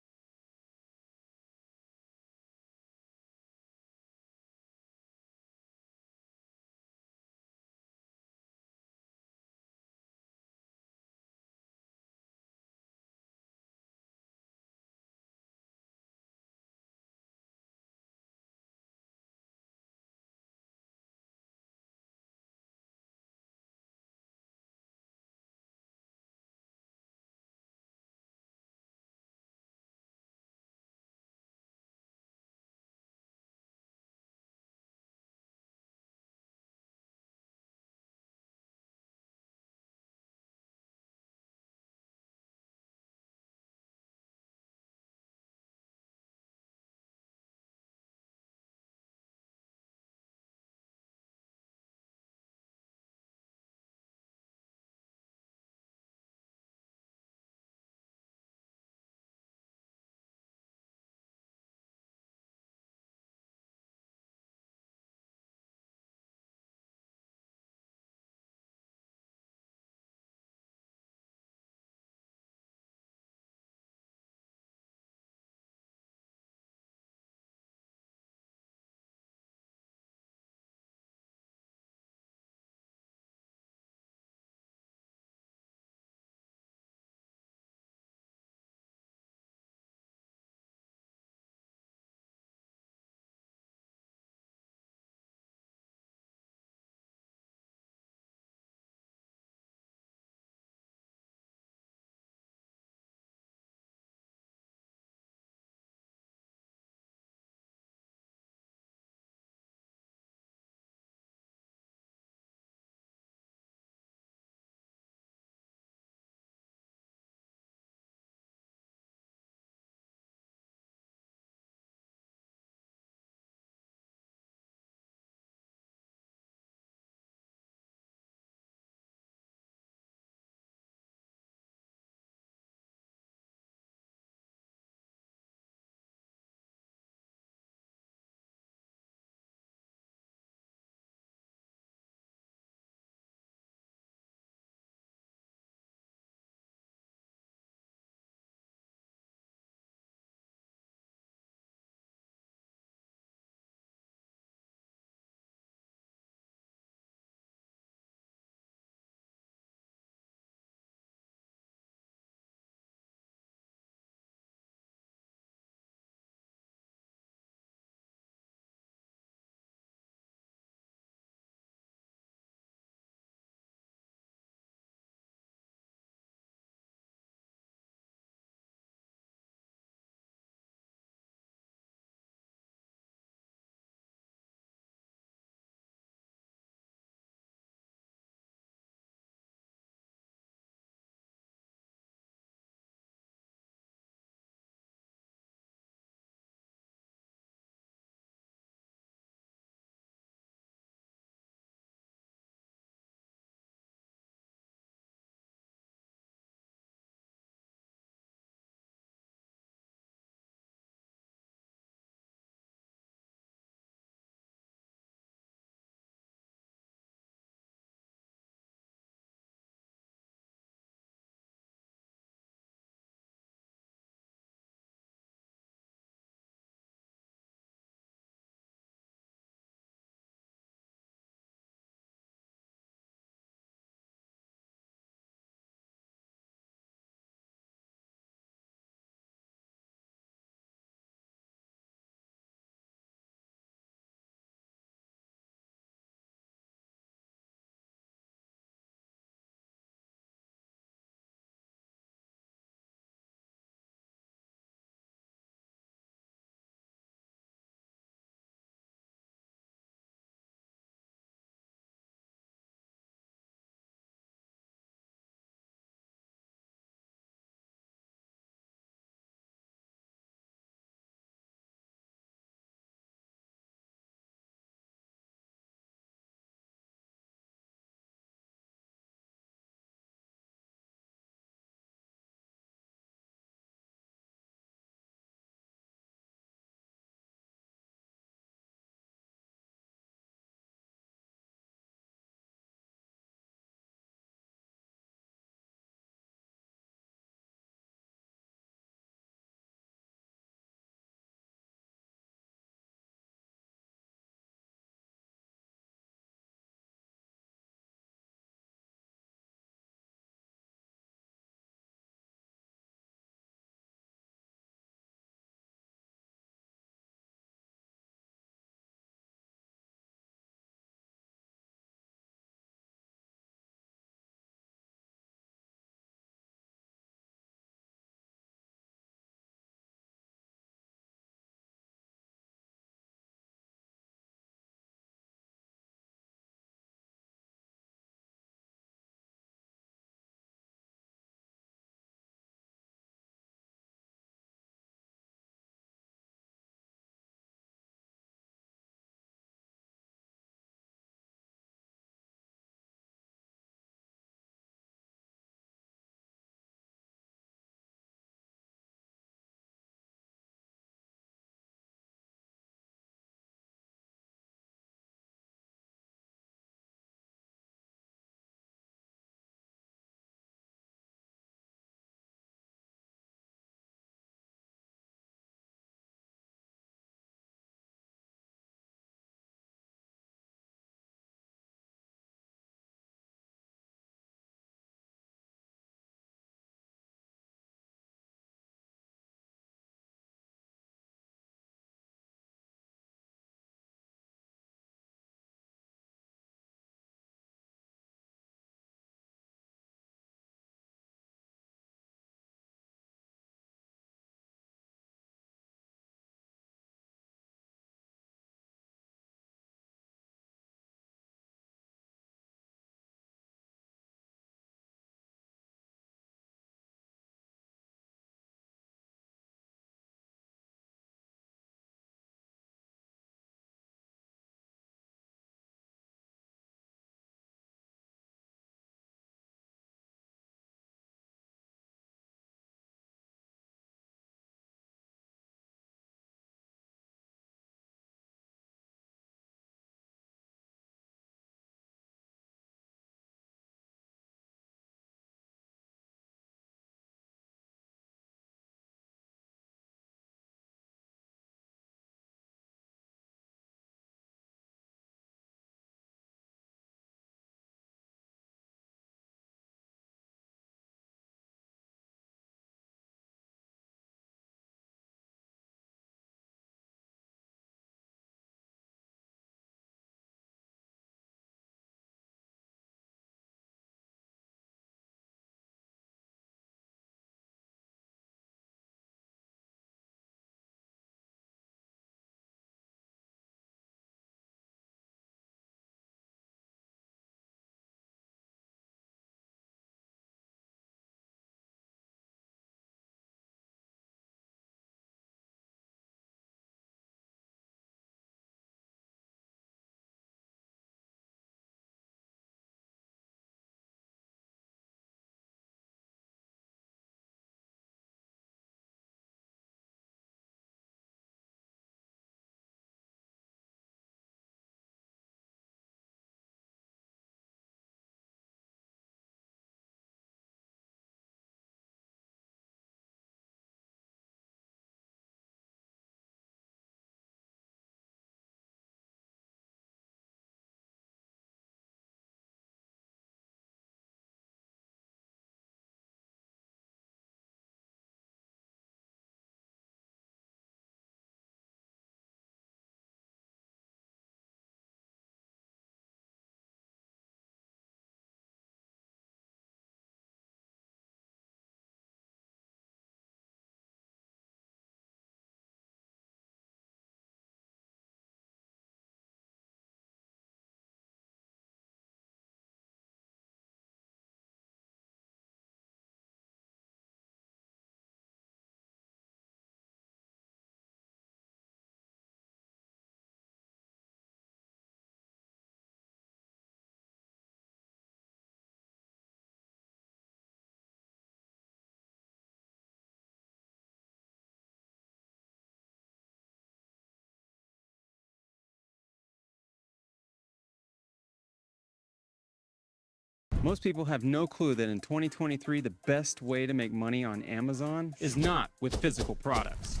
Most people have no clue that in 2023, the best way to make money on Amazon is not with physical products.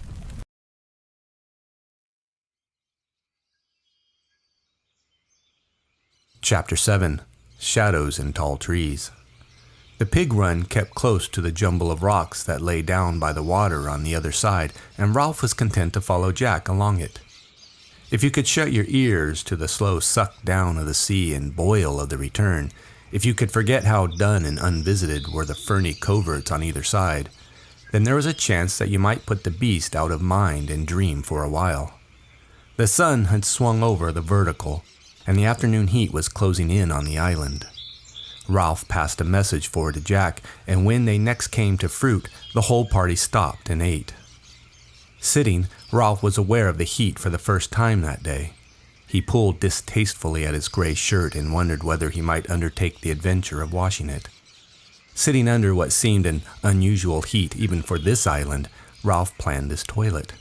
Chapter 7. Shadows in Tall Trees. The pig run kept close to the jumble of rocks that lay down by the water on the other side, and Ralph was content to follow Jack along it. If you could shut your ears to the slow suck down of the sea and boil of the return, if you could forget how dun and unvisited were the ferny coverts on either side, then there was a chance that you might put the beast out of mind and dream for a while. The sun had swung over the vertical, and the afternoon heat was closing in on the island. Ralph passed a message forward to Jack, and when they next came to fruit, the whole party stopped and ate. Sitting, Ralph was aware of the heat for the first time that day. He pulled distastefully at his gray shirt and wondered whether he might undertake the adventure of washing it. Sitting under what seemed an unusual heat even for this island, Ralph planned his toilet.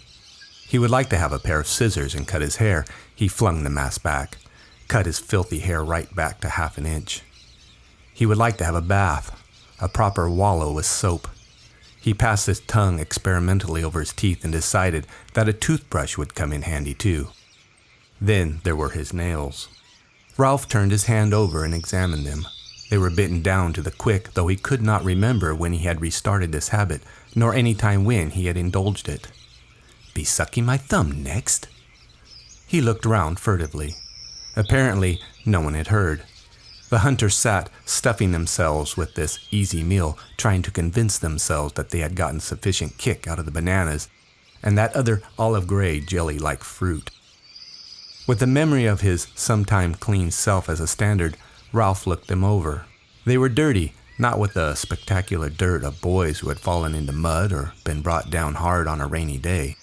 He would like to have a pair of scissors and cut his hair. He flung the mask back, cut his filthy hair right back to half an inch. He would like to have a bath, a proper wallow with soap. He passed his tongue experimentally over his teeth and decided that a toothbrush would come in handy too. Then there were his nails. Ralph turned his hand over and examined them. They were bitten down to the quick, though he could not remember when he had restarted this habit, nor any time when he had indulged it. Be sucking my thumb next? He looked round furtively. Apparently, no one had heard. The hunters sat, stuffing themselves with this easy meal, trying to convince themselves that they had gotten sufficient kick out of the bananas and that other olive-gray jelly-like fruit. With the memory of his sometime clean self as a standard, Ralph looked them over. They were dirty, not with the spectacular dirt of boys who had fallen into mud or been brought down hard on a rainy day.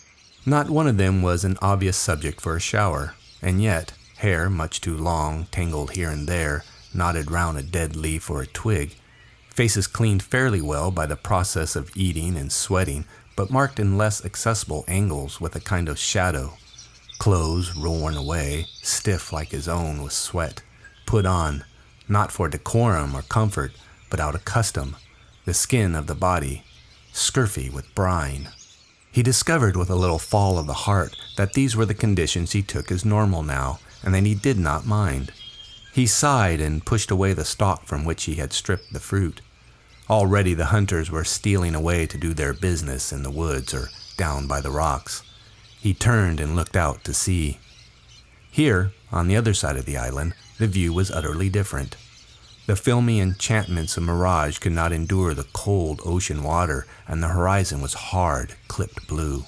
Not one of them was an obvious subject for a shower, and yet hair much too long, tangled here and there, knotted round a dead leaf or a twig. Faces cleaned fairly well by the process of eating and sweating, but marked in less accessible angles with a kind of shadow. Clothes worn away, stiff like his own with sweat, put on, not for decorum or comfort, but out of custom, the skin of the body, scurfy with brine. He discovered with a little fall of the heart that these were the conditions he took as normal now, and that he did not mind. He sighed and pushed away the stalk from which he had stripped the fruit. Already the hunters were stealing away to do their business in the woods or down by the rocks. He turned and looked out to sea. Here, on the other side of the island, the view was utterly different. The filmy enchantments of mirage could not endure the cold ocean water, and the horizon was hard, clipped blue.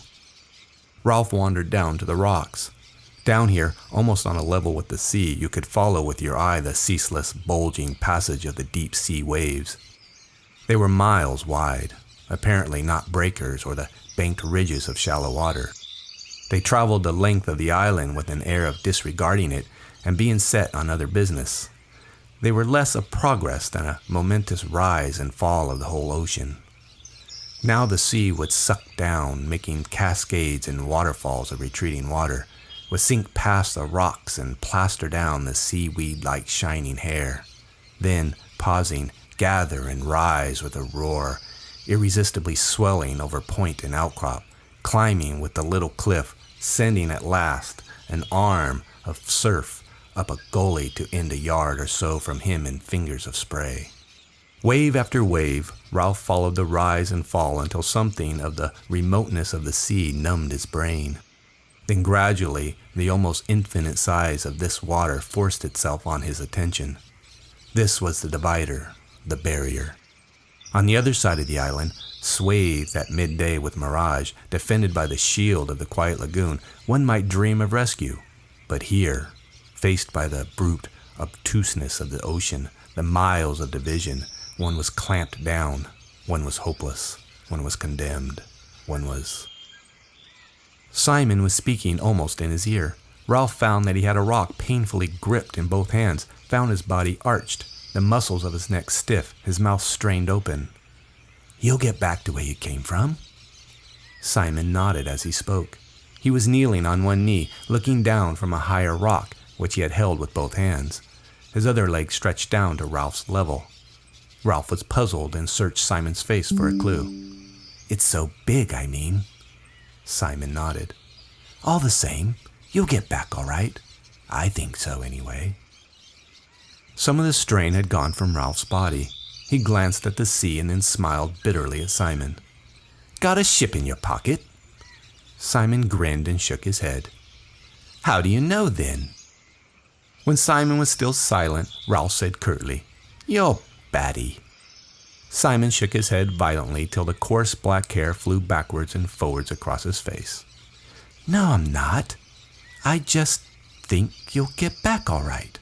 Ralph wandered down to the rocks. Down here, almost on a level with the sea, you could follow with your eye the ceaseless, bulging passage of the deep-sea waves. They were miles wide, apparently not breakers or the banked ridges of shallow water. They traveled the length of the island with an air of disregarding it and being set on other business. They were less a progress than a momentous rise and fall of the whole ocean. Now the sea would suck down, making cascades and waterfalls of retreating water, would sink past the rocks and plaster down the seaweed-like shining hair. Then, pausing, gather and rise with a roar, irresistibly swelling over point and outcrop, climbing with the little cliff, sending at last an arm of surf up a gully to end a yard or so from him in fingers of spray. Wave after wave, Ralph followed the rise and fall until something of the remoteness of the sea numbed his brain. Then gradually, the almost infinite size of this water forced itself on his attention. This was the divider, the barrier. On the other side of the island, swathed at midday with mirage, defended by the shield of the quiet lagoon, one might dream of rescue. But here, faced by the brute obtuseness of the ocean, the miles of division, one was clamped down, one was hopeless, one was condemned, one was... Simon was speaking almost in his ear. Ralph found that he had a rock painfully gripped in both hands, found his body arched, the muscles of his neck stiff, his mouth strained open. "You'll get back to where you came from?" Simon nodded as he spoke. He was kneeling on one knee, looking down from a higher rock, which he had held with both hands. His other leg stretched down to Ralph's level. Ralph was puzzled and searched Simon's face for a clue. It's so big, I mean. Simon nodded. All the same, you'll get back all right. I think so, anyway. Some of the strain had gone from Ralph's body. He glanced at the sea and then smiled bitterly at Simon. Got a ship in your pocket? Simon grinned and shook his head. How do you know, then? When Simon was still silent, Ralph said curtly, You're batty. Simon shook his head violently till the coarse black hair flew backwards and forwards across his face. No, I'm not. I just think you'll get back all right.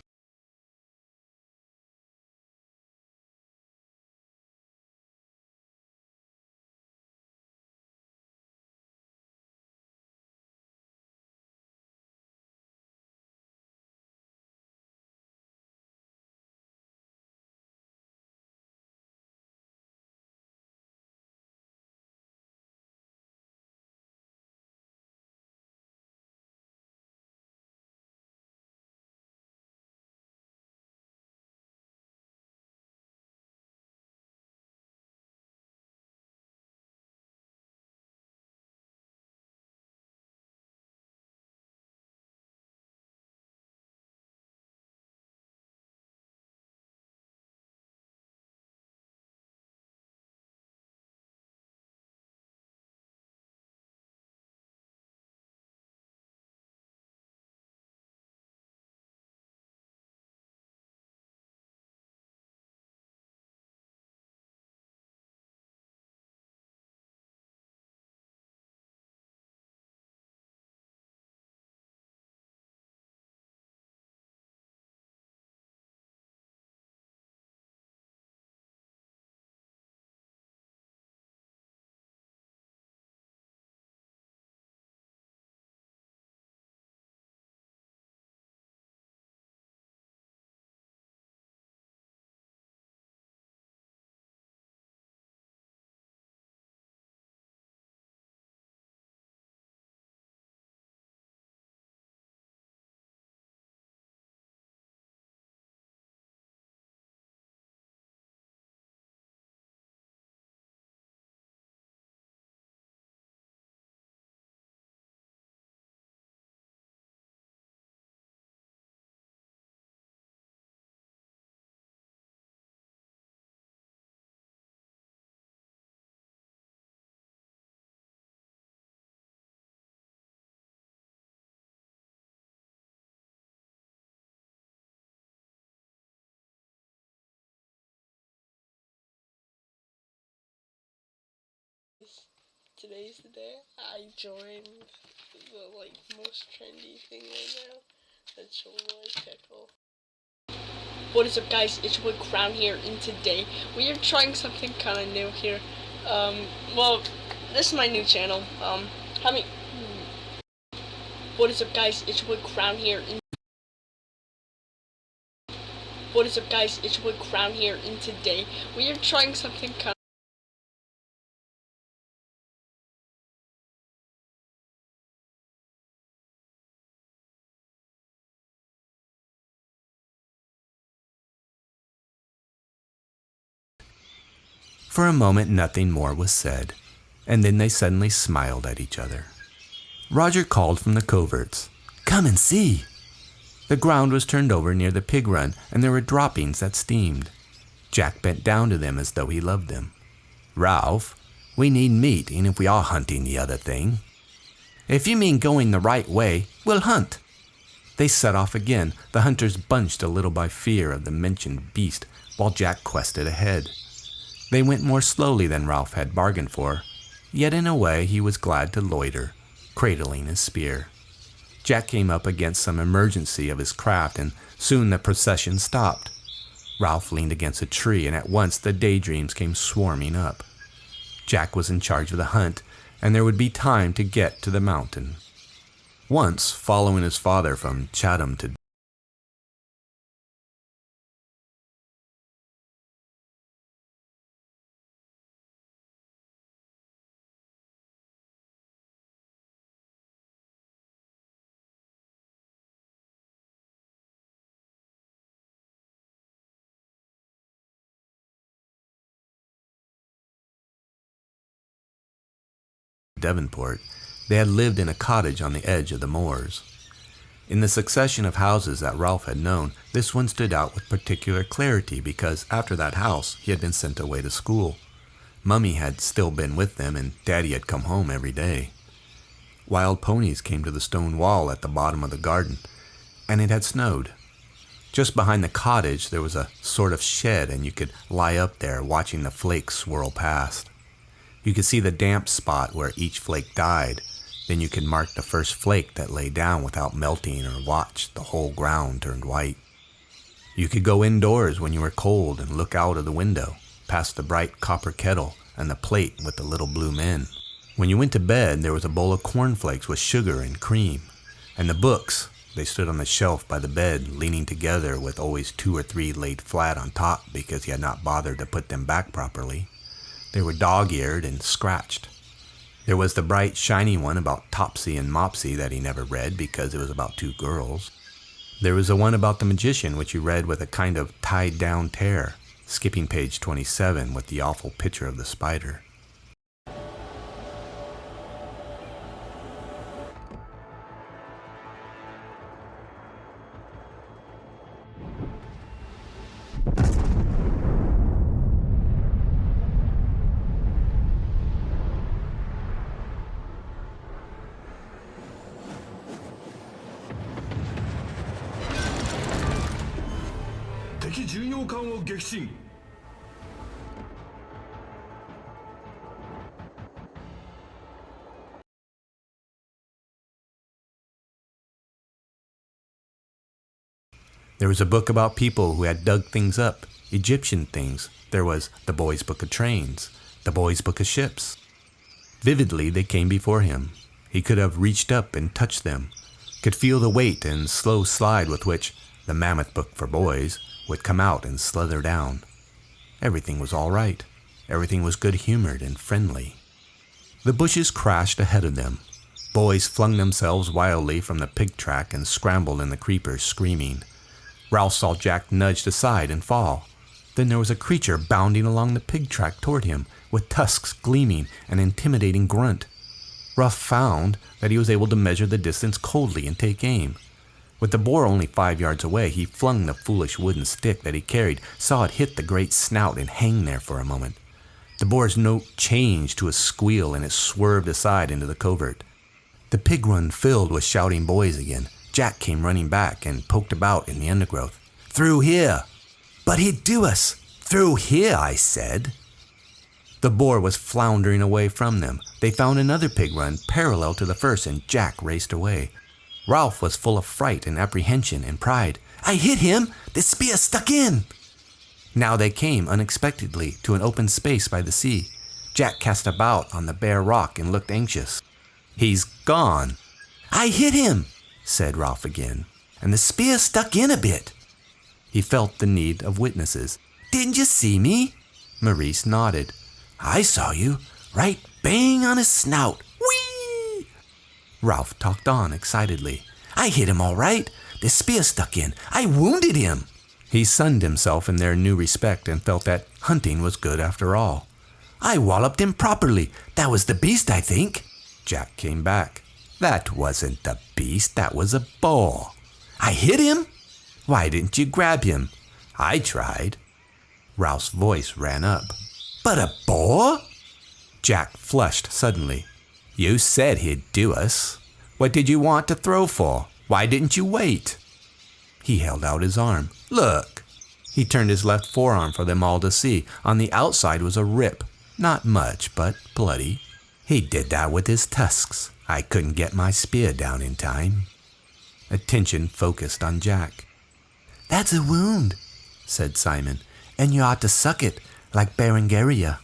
Today's the day I joined the most trendy thing right now. That's Illinois Pickle. What is up, guys? It's your boy Crown here, and today we are trying something kind of new here. Well, this is my new channel. What is up, guys? It's your boy Crown here. What is up, guys? It's your boy Crown here, and today we are trying something kind. For a moment, nothing more was said, and then they suddenly smiled at each other. Roger called from the coverts, Come and see! The ground was turned over near the pig run, and there were droppings that steamed. Jack bent down to them as though he loved them. Ralph, we need meat, and if we are hunting the other thing. If you mean going the right way, we'll hunt. They set off again, the hunters bunched a little by fear of the mentioned beast, while Jack quested ahead. They went more slowly than Ralph had bargained for, yet in a way he was glad to loiter, cradling his spear. Jack came up against some emergency of his craft, and soon the procession stopped. Ralph leaned against a tree, and at once the daydreams came swarming up. Jack was in charge of the hunt, and there would be time to get to the mountain. Once, following his father from Chatham to Devonport, they had lived in a cottage on the edge of the moors. In the succession of houses that Ralph had known, this one stood out with particular clarity because after that house, he had been sent away to school. Mummy had still been with them, and Daddy had come home every day. Wild ponies came to the stone wall at the bottom of the garden, and it had snowed. Just behind the cottage, there was a sort of shed, and you could lie up there watching the flakes swirl past. You could see the damp spot where each flake died. Then you could mark the first flake that lay down without melting or watch the whole ground turn white. You could go indoors when you were cold and look out of the window, past the bright copper kettle and the plate with the little blue men. When you went to bed, there was a bowl of cornflakes with sugar and cream. And the books, they stood on the shelf by the bed, leaning together with always 2 or 3 laid flat on top because he had not bothered to put them back properly. They were dog-eared and scratched. There was the bright, shiny one about Topsy and Mopsy that he never read because it was about 2 girls. There was the one about the magician which he read with a kind of tied-down tear, skipping page 27 with the awful picture of the spider. There was a book about people who had dug things up, Egyptian things. There was the Boy's Book of Trains, the Boy's Book of Ships. Vividly they came before him. He could have reached up and touched them, could feel the weight and slow slide with which the Mammoth Book for Boys would come out and slither down. Everything was all right. Everything was good-humored and friendly. The bushes crashed ahead of them. Boys flung themselves wildly from the pig track and scrambled in the creepers, screaming. Ralph saw Jack nudged aside and fall. Then there was a creature bounding along the pig track toward him, with tusks gleaming and intimidating grunt. Ralph found that he was able to measure the distance coldly and take aim. With the boar only 5 yards away, he flung the foolish wooden stick that he carried, saw it hit the great snout and hang there for a moment. The boar's note changed to a squeal and it swerved aside into the covert. The pig run filled with shouting boys again. Jack came running back and poked about in the undergrowth. "Through here!" "But he'd do us!" "Through here, I said!" The boar was floundering away from them. They found another pig run parallel to the first and Jack raced away. Ralph was full of fright and apprehension and pride. "I hit him! The spear stuck in!" Now they came unexpectedly to an open space by the sea. Jack cast about on the bare rock and looked anxious. "He's gone." "I hit him," said Ralph again, "and the spear stuck in a bit." He felt the need of witnesses. "Didn't you see me?" Maurice nodded. "I saw you, right bang on his snout. Whee!" Ralph talked on excitedly. "I hit him all right. The spear stuck in. I wounded him." He sunned himself in their new respect and felt that hunting was good after all. "I walloped him properly. That was the beast, I think." Jack came back. "That wasn't the beast. That was a boar." "I hit him." "Why didn't you grab him?" "I tried." Ralph's voice ran up. "But a boar?" Jack flushed suddenly. "You said he'd do us. What did you want to throw for? Why didn't you wait?" He held out his arm. "Look." He turned his left forearm for them all to see. On the outside was a rip. Not much, but bloody. "He did that with his tusks. I couldn't get my spear down in time." Attention focused on Jack. "That's a wound," said Simon, "and you ought to suck it, like Berengaria."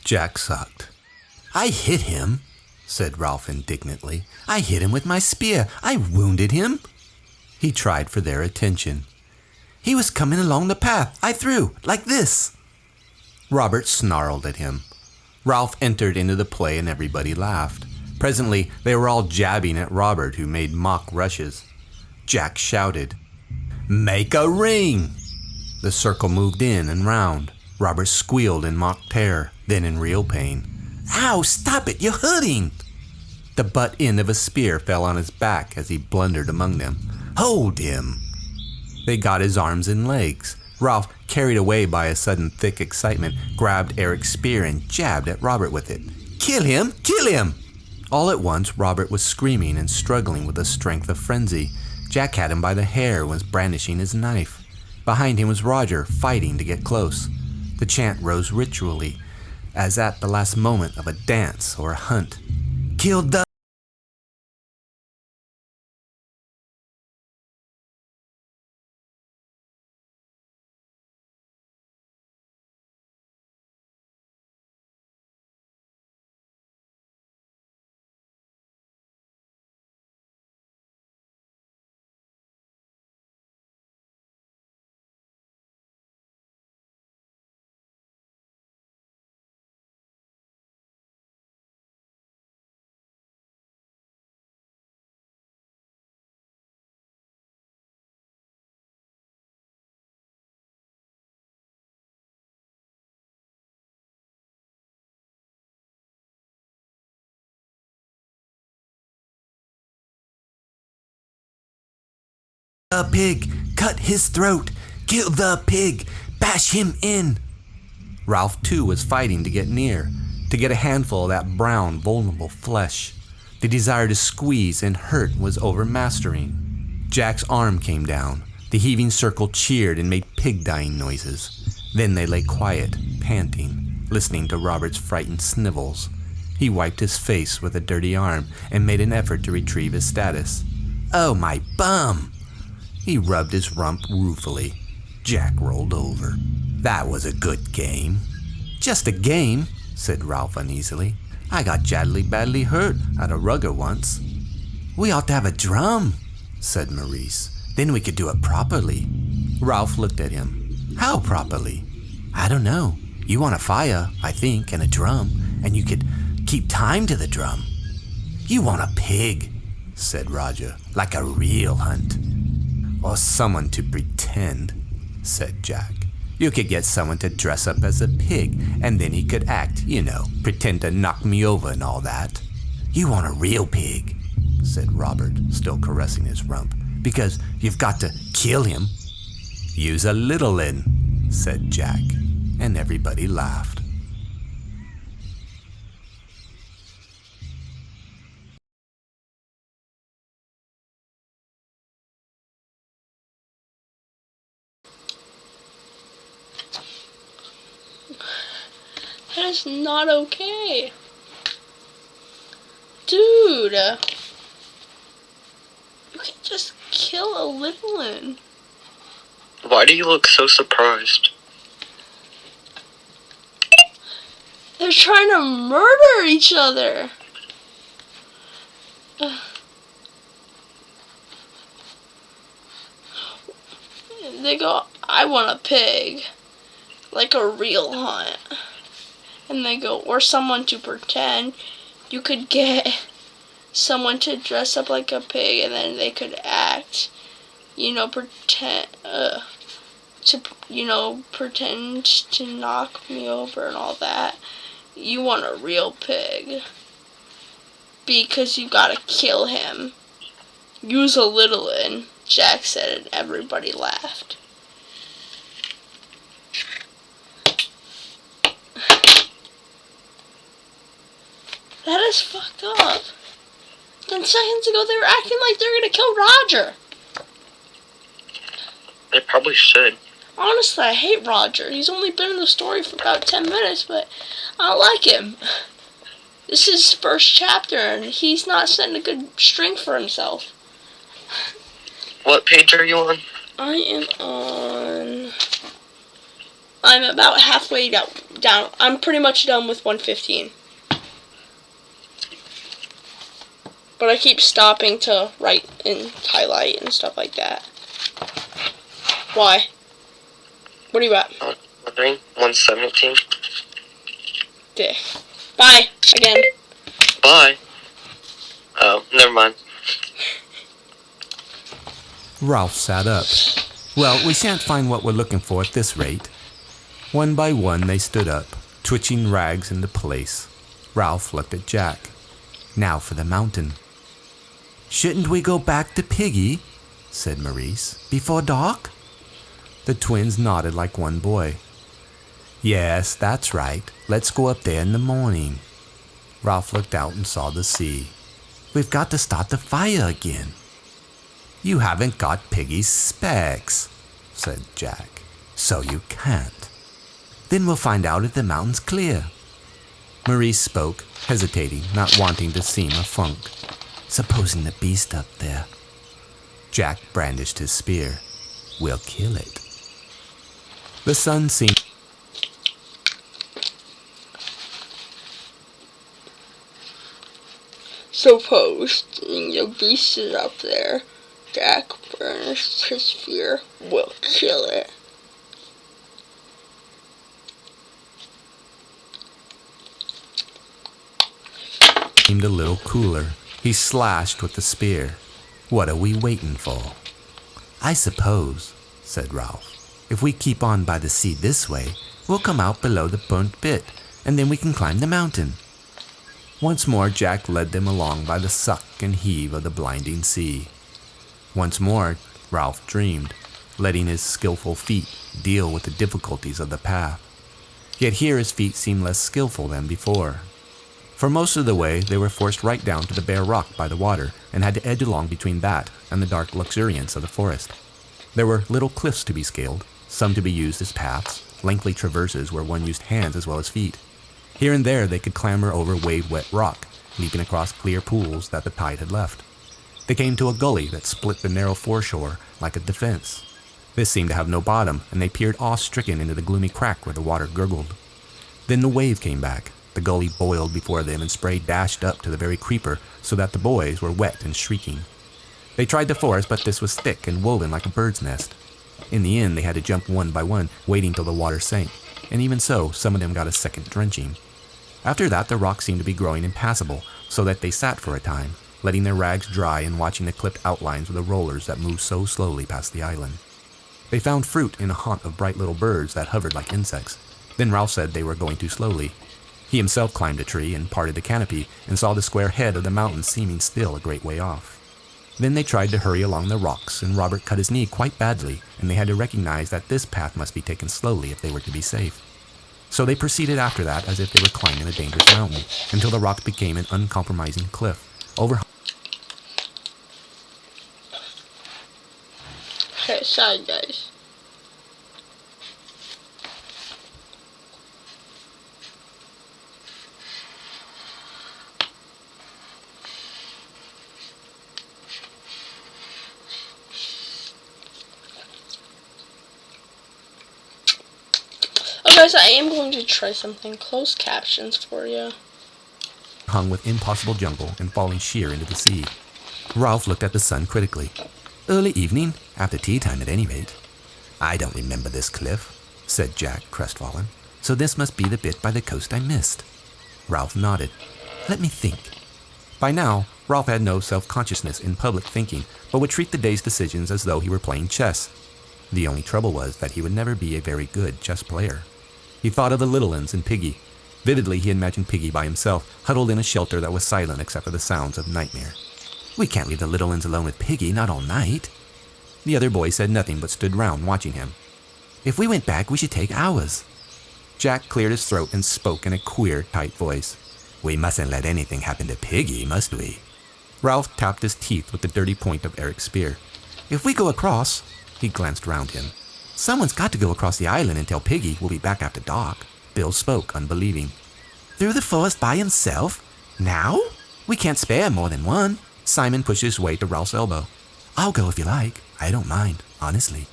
Jack sucked. "I hit him," said Ralph indignantly. "I hit him with my spear. I wounded him." He tried for their attention. "He was coming along the path. I threw, like this." Robert snarled at him. Ralph entered into the play and everybody laughed. Presently, they were all jabbing at Robert, who made mock rushes. Jack shouted, "Make a ring!" The circle moved in and round. Robert squealed in mock terror, then in real pain. "Ow, stop it, you're hurting!" The butt end of a spear fell on his back as he blundered among them. Hold him! They got his arms and legs. Ralph, carried away by a sudden thick excitement, grabbed Eric's spear and jabbed at Robert with it. Kill him! Kill him! All at once, Robert was screaming and struggling with the strength of frenzy. Jack had him by the hair and was brandishing his knife. Behind him was Roger, fighting to get close. The chant rose ritually, as at the last moment of a dance or a hunt. Kill the... The pig! Cut his throat! Kill the pig! Bash him in! Ralph, too, was fighting to get near, to get a handful of that brown, vulnerable flesh. The desire to squeeze and hurt was overmastering. Jack's arm came down. The heaving circle cheered and made pig-dying noises. Then they lay quiet, panting, listening to Robert's frightened snivels. He wiped his face with a dirty arm and made an effort to retrieve his status. Oh, my bum! He rubbed his rump ruefully. Jack rolled over. That was a good game. Just a game, said Ralph uneasily. I got badly hurt at a rugger once. We ought to have a drum, said Maurice. Then we could do it properly. Ralph looked at him. How properly? I don't know. You want a fire, I think, and a drum, and you could keep time to the drum. You want a pig, said Roger, like a real hunt. Or someone to pretend, said Jack. You could get someone to dress up as a pig, and then he could act, pretend to knock me over and all that. You want a real pig, said Robert, still caressing his rump, because you've got to kill him. Use a little un, said Jack, and everybody laughed. That is not okay. Dude. You can just kill a little one. Why do you look so surprised? They're trying to murder each other. They go, I want a pig. Like a real hunt. And they go, or someone to pretend. You could get someone to dress up like a pig, and then they could act, pretend, pretend to knock me over and all that. You want a real pig. Because you gotta kill him. Use a little un, Jack said, and everybody laughed. That is fucked up. 10 seconds ago, they were acting like they were gonna kill Roger. They probably should. Honestly, I hate Roger. He's only been in the story for about 10 minutes, but I don't like him. This is his first chapter, and he's not setting a good string for himself. What page are you on? I'm about halfway down. I'm pretty much done with 115. But I keep stopping to write and highlight and stuff like that. Why? What are you at? 117. Dick. Bye. Again. Bye. Oh, never mind. Ralph sat up. Well, we shan't find what we're looking for at this rate. One by one they stood up, twitching rags into place. Ralph looked at Jack. Now for the mountain. Shouldn't we go back to Piggy, said Maurice, before dark? The twins nodded like one boy. Yes, that's right. Let's go up there in the morning. Ralph looked out and saw the sea. We've got to start the fire again. You haven't got Piggy's specs, said Jack. So you can't. Then we'll find out if the mountain's clear. Maurice spoke, hesitating, not wanting to seem a funk. Supposing the beast up there. Jack brandished his spear. We'll kill it. The sun seemed... Supposing the beast is up there, Jack burnished his spear. We'll kill it. Seemed a little cooler. He slashed with the spear. What are we waiting for? I suppose, said Ralph, if we keep on by the sea this way, we'll come out below the burnt bit, and then we can climb the mountain. Once more Jack led them along by the suck and heave of the blinding sea. Once more Ralph dreamed, letting his skillful feet deal with the difficulties of the path. Yet here his feet seemed less skillful than before. For most of the way, they were forced right down to the bare rock by the water and had to edge along between that and the dark luxuriance of the forest. There were little cliffs to be scaled, some to be used as paths, lengthy traverses where one used hands as well as feet. Here and there they could clamber over wave-wet rock, leaping across clear pools that the tide had left. They came to a gully that split the narrow foreshore like a defense. This seemed to have no bottom, and they peered awe-stricken into the gloomy crack where the water gurgled. Then the wave came back. The gully boiled before them and spray dashed up to the very creeper so that the boys were wet and shrieking. They tried to force, but this was thick and woven like a bird's nest. In the end, they had to jump one by one, waiting till the water sank, and even so, some of them got a second drenching. After that, the rock seemed to be growing impassable, so that they sat for a time, letting their rags dry and watching the clipped outlines of the rollers that moved so slowly past the island. They found fruit in a haunt of bright little birds that hovered like insects. Then Ralph said they were going too slowly. He himself climbed a tree and parted the canopy and saw the square head of the mountain seeming still a great way off. Then they tried to hurry along the rocks, and Robert cut his knee quite badly, and they had to recognize that this path must be taken slowly if they were to be safe. So they proceeded after that as if they were climbing a dangerous mountain, until the rock became an uncompromising cliff, overhung. Okay, sorry guys. Oh guys, I am going to try something. Closed captions for you. Hung with impossible jungle and falling sheer into the sea. Ralph looked at the sun critically. Early evening, after tea time at any rate. I don't remember this cliff, said Jack, crestfallen. So this must be the bit by the coast I missed. Ralph nodded. Let me think. By now, Ralph had no self-consciousness in public thinking, but would treat the day's decisions as though he were playing chess. The only trouble was that he would never be a very good chess player. He thought of the little uns and Piggy. Vividly, he imagined Piggy by himself, huddled in a shelter that was silent except for the sounds of nightmare. We can't leave the little uns alone with Piggy, not all night. The other boys said nothing but stood round watching him. If we went back, we should take ours. Jack cleared his throat and spoke in a queer, tight voice. We mustn't let anything happen to Piggy, must we? Ralph tapped his teeth with the dirty point of Eric's spear. If we go across, he glanced round him. Someone's got to go across the island and tell Piggy we'll be back after dark. Bill spoke, unbelieving. Through the forest by himself? Now? We can't spare more than one. Simon pushed his way to Ralph's elbow. I'll go if you like. I don't mind, honestly.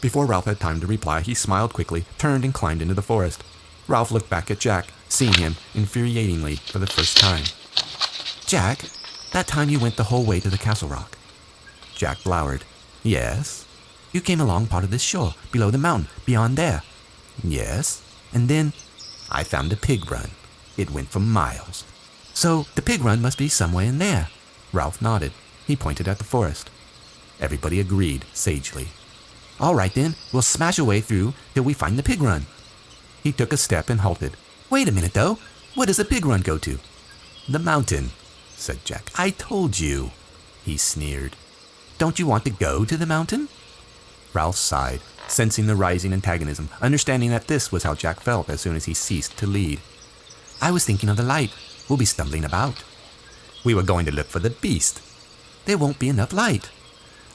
Before Ralph had time to reply, he smiled quickly, turned and climbed into the forest. Ralph looked back at Jack, seeing him infuriatingly for the first time. Jack, that time you went the whole way to the Castle Rock. Jack glowered. Yes? You came along part of this shore, below the mountain, beyond there. Yes? And then I found a pig run. It went for miles. So the pig run must be somewhere in there. Ralph nodded. He pointed at the forest. Everybody agreed, sagely. All right then, we'll smash our way through till we find the pig run. He took a step and halted. Wait a minute though. Where does the pig run go to? The mountain, said Jack. I told you, he sneered. Don't you want to go to the mountain? Ralph sighed, sensing the rising antagonism, understanding that this was how Jack felt as soon as he ceased to lead. I was thinking of the light. We'll be stumbling about. We were going to look for the beast. There won't be enough light.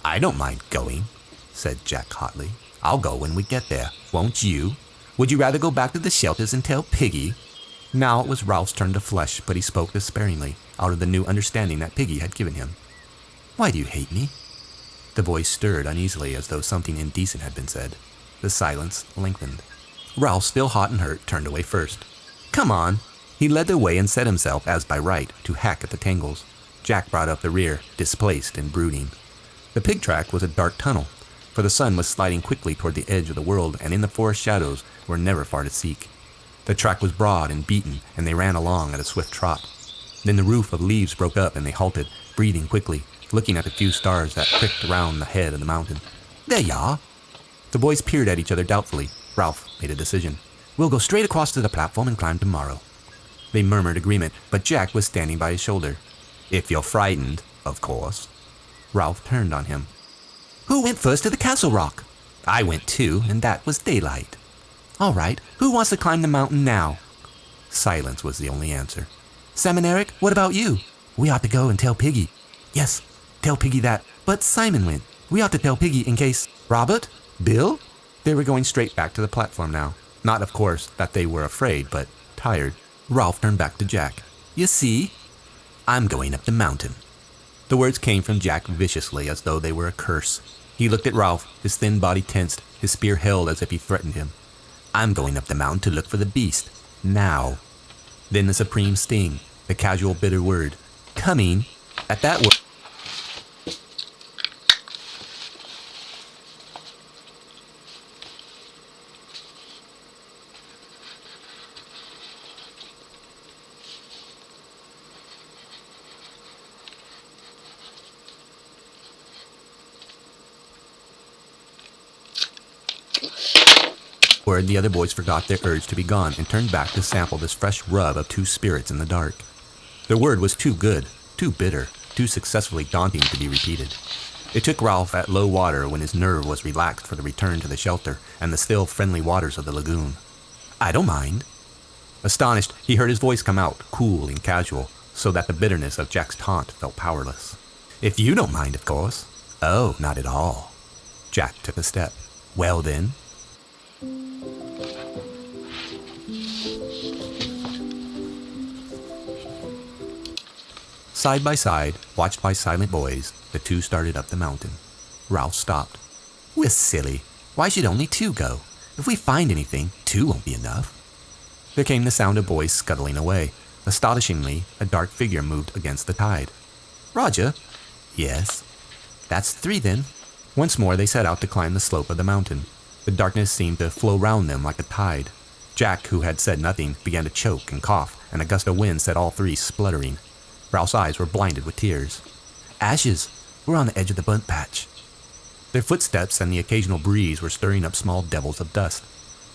I don't mind going, said Jack hotly. I'll go when we get there, won't you? Would you rather go back to the shelters and tell Piggy? Now it was Ralph's turn to flush, but he spoke despairingly, out of the new understanding that Piggy had given him. Why do you hate me? The voice stirred uneasily as though something indecent had been said. The silence lengthened. Ralph, still hot and hurt, turned away first. Come on. He led the way and set himself, as by right, to hack at the tangles. Jack brought up the rear, displaced and brooding. The pig track was a dark tunnel, for the sun was sliding quickly toward the edge of the world, and in the forest shadows were never far to seek. The track was broad and beaten, and they ran along at a swift trot. Then the roof of leaves broke up, and they halted, breathing quickly, looking at the few stars that pricked around the head of the mountain. There you are. The boys peered at each other doubtfully. Ralph made a decision. We'll go straight across to the platform and climb tomorrow. They murmured agreement, but Jack was standing by his shoulder. If you're frightened, of course. Ralph turned on him. Who went first to the castle rock? I went too, and that was daylight. All right, who wants to climb the mountain now? Silence was the only answer. Sam and Eric, what about you? We ought to go and tell Piggy. Yes, tell Piggy that. But Simon went. We ought to tell Piggy in case... Robert? Bill? They were going straight back to the platform now. Not, of course, that they were afraid, but tired. Ralph turned back to Jack. You see? I'm going up the mountain. The words came from Jack viciously, as though they were a curse. He looked at Ralph, his thin body tensed, his spear held as if he threatened him. I'm going up the mountain to look for the beast. Now. Then the supreme sting, the casual bitter word. Coming. At that word... The other boys forgot their urge to be gone and turned back to sample this fresh rub of two spirits in the dark. The word was too good, too bitter, too successfully daunting to be repeated. It took Ralph at low water when his nerve was relaxed for the return to the shelter and the still friendly waters of the lagoon. I don't mind. Astonished, he heard his voice come out, cool and casual, so that the bitterness of Jack's taunt felt powerless. If you don't mind, of course. Oh, not at all. Jack took a step. Well then... Side by side, watched by silent boys, the two started up the mountain. Ralph stopped. We're silly. Why should only two go? If we find anything, two won't be enough. There came the sound of boys scuttling away. Astonishingly, a dark figure moved against the tide. Roger? Yes. That's three then. Once more they set out to climb the slope of the mountain. The darkness seemed to flow round them like a tide. Jack, who had said nothing, began to choke and cough, and a gust of wind set all three spluttering. Ralph's eyes were blinded with tears. Ashes! We're on the edge of the burnt patch. Their footsteps and the occasional breeze were stirring up small devils of dust.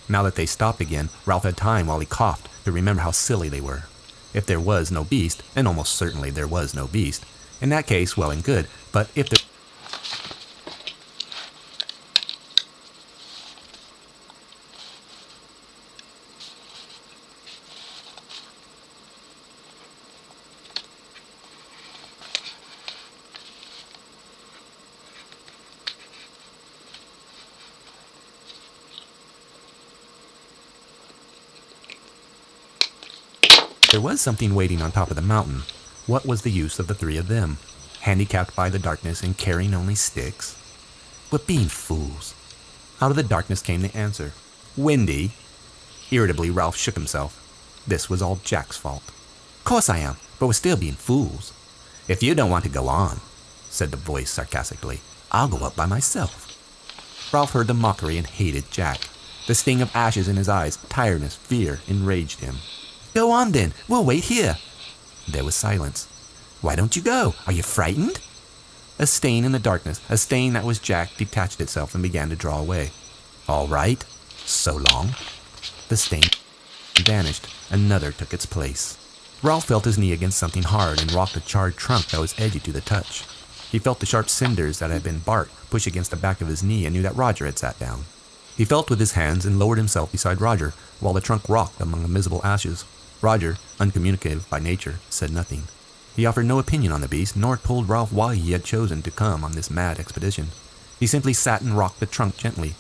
Now that they stopped again, Ralph had time while he coughed to remember how silly they were. If there was no beast, and almost certainly there was no beast, in that case, well and good, but if there... There was something waiting on top of the mountain. What was the use of the three of them, handicapped by the darkness and carrying only sticks? But being fools. Out of the darkness came the answer. Windy. Irritably, Ralph shook himself. This was all Jack's fault. Course I am, but we're still being fools. If you don't want to go on, said the voice sarcastically, I'll go up by myself. Ralph heard the mockery and hated Jack. The sting of ashes in his eyes, tiredness, fear, enraged him. Go on then, we'll wait here. There was silence. Why don't you go? Are you frightened? A stain in the darkness, a stain that was Jack, detached itself and began to draw away. All right, so long. The stain vanished. Another took its place. Ralph felt his knee against something hard and rocked a charred trunk that was edgy to the touch. He felt the sharp cinders that had been bark push against the back of his knee and knew that Roger had sat down. He felt with his hands and lowered himself beside Roger while the trunk rocked among the miserable ashes. Roger, uncommunicative by nature, said nothing. He offered no opinion on the beast, nor told Ralph why he had chosen to come on this mad expedition. He simply sat and rocked the trunk gently.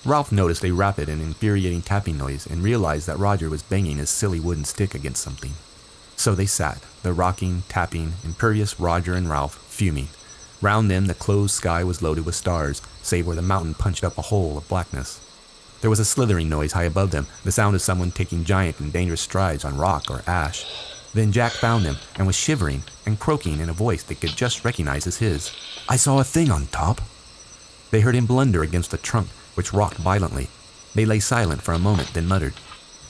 Ralph noticed a rapid and infuriating tapping noise and realized that Roger was banging his silly wooden stick against something. So they sat, the rocking, tapping, impervious Roger and Ralph, fuming. Round them the closed sky was loaded with stars, save where the mountain punched up a hole of blackness. There was a slithering noise high above them, the sound of someone taking giant and dangerous strides on rock or ash. Then Jack found them and was shivering and croaking in a voice they could just recognize as his. "I saw a thing on top." They heard him blunder against the trunk, which rocked violently. They lay silent for a moment, then muttered,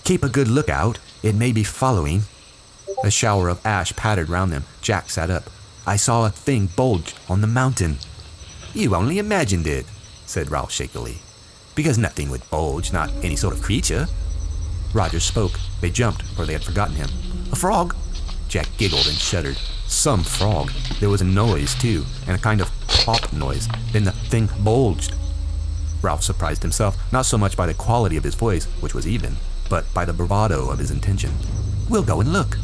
"Keep a good lookout. It may be following." A shower of ash pattered round them. Jack sat up. "I saw a thing bulge on the mountain." "You only imagined it," said Ralph shakily. "Because nothing would bulge, not any sort of creature." Roger spoke. They jumped, for they had forgotten him. "A frog?" Jack giggled and shuddered. Some frog. There was a noise, too, and a kind of pop noise. Then the thing bulged. Ralph surprised himself, not so much by the quality of his voice, which was even, but by the bravado of his intention. "We'll go and look."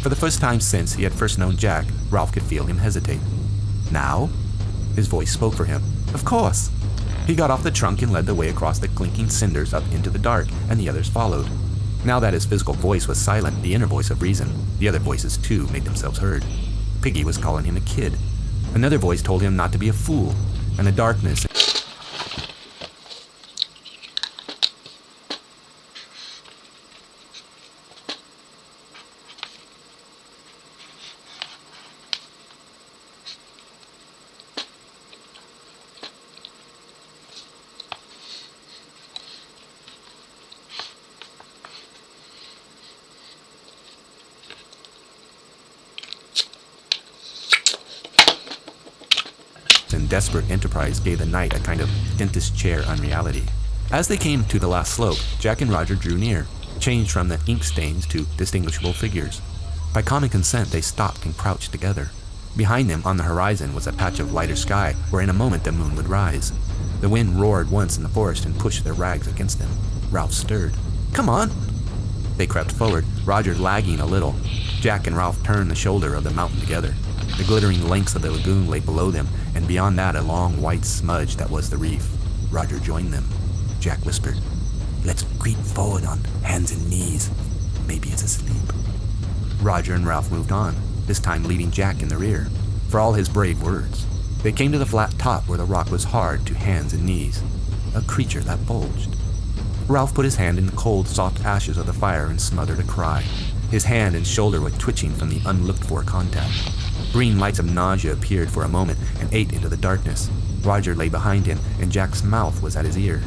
For the first time since he had first known Jack, Ralph could feel him hesitate. "Now?" His voice spoke for him. "Of course." He got off the trunk and led the way across the clinking cinders up into the dark, and the others followed. Now that his physical voice was silent, the inner voice of reason, the other voices too made themselves heard. Piggy was calling him a kid. Another voice told him not to be a fool, and the darkness and desperate enterprise gave the night a kind of dentist chair unreality. As they came to the last slope, Jack and Roger drew near, changed from the ink stains to distinguishable figures. By common consent, they stopped and crouched together. Behind them, on the horizon, was a patch of lighter sky where in a moment the moon would rise. The wind roared once in the forest and pushed their rags against them. Ralph stirred. "Come on!" They crept forward, Roger lagging a little. Jack and Ralph turned the shoulder of the mountain together. The glittering lengths of the lagoon lay below them, and beyond that a long white smudge that was the reef. Roger joined them. Jack whispered, "Let's creep forward on hands and knees. Maybe it's asleep." Roger and Ralph moved on, this time leading Jack in the rear. For all his brave words, they came to the flat top where the rock was hard to hands and knees. A creature that bulged. Ralph put his hand in the cold, soft ashes of the fire and smothered a cry. His hand and shoulder were twitching from the unlooked-for contact. Green lights of nausea appeared for a moment and ate into the darkness. Roger lay behind him, and Jack's mouth was at his ear.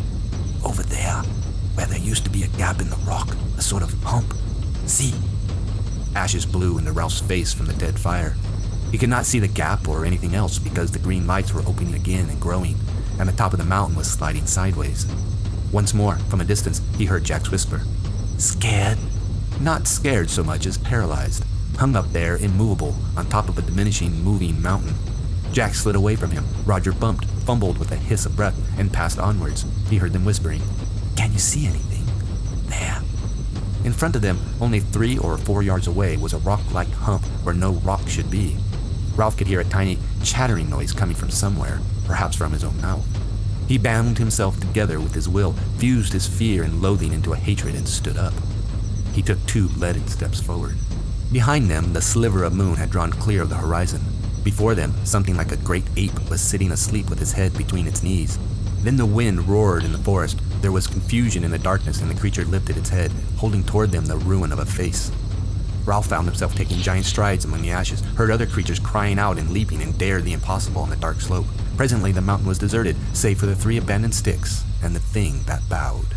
"Over there, where there used to be a gap in the rock, a sort of hump. See?" Ashes blew into Ralph's face from the dead fire. He could not see the gap or anything else because the green lights were opening again and growing, and the top of the mountain was sliding sideways. Once more, from a distance, he heard Jack's whisper. "Scared?" Not scared so much as paralyzed, hung up there immovable on top of a diminishing, moving mountain. Jack slid away from him. Roger bumped, fumbled with a hiss of breath, and passed onwards. He heard them whispering, "Can you see anything?" "There." In front of them, only 3 or 4 yards away, was a rock-like hump where no rock should be. Ralph could hear a tiny chattering noise coming from somewhere, perhaps from his own mouth. He bound himself together with his will, fused his fear and loathing into a hatred, and stood up. He took 2 leaded steps forward. Behind them, the sliver of moon had drawn clear of the horizon. Before them, something like a great ape was sitting asleep with his head between its knees. Then the wind roared in the forest. There was confusion in the darkness, and the creature lifted its head, holding toward them the ruin of a face. Ralph found himself taking giant strides among the ashes, heard other creatures crying out and leaping, and dared the impossible on the dark slope. Presently the mountain was deserted, save for the 3 abandoned sticks and the thing that bowed.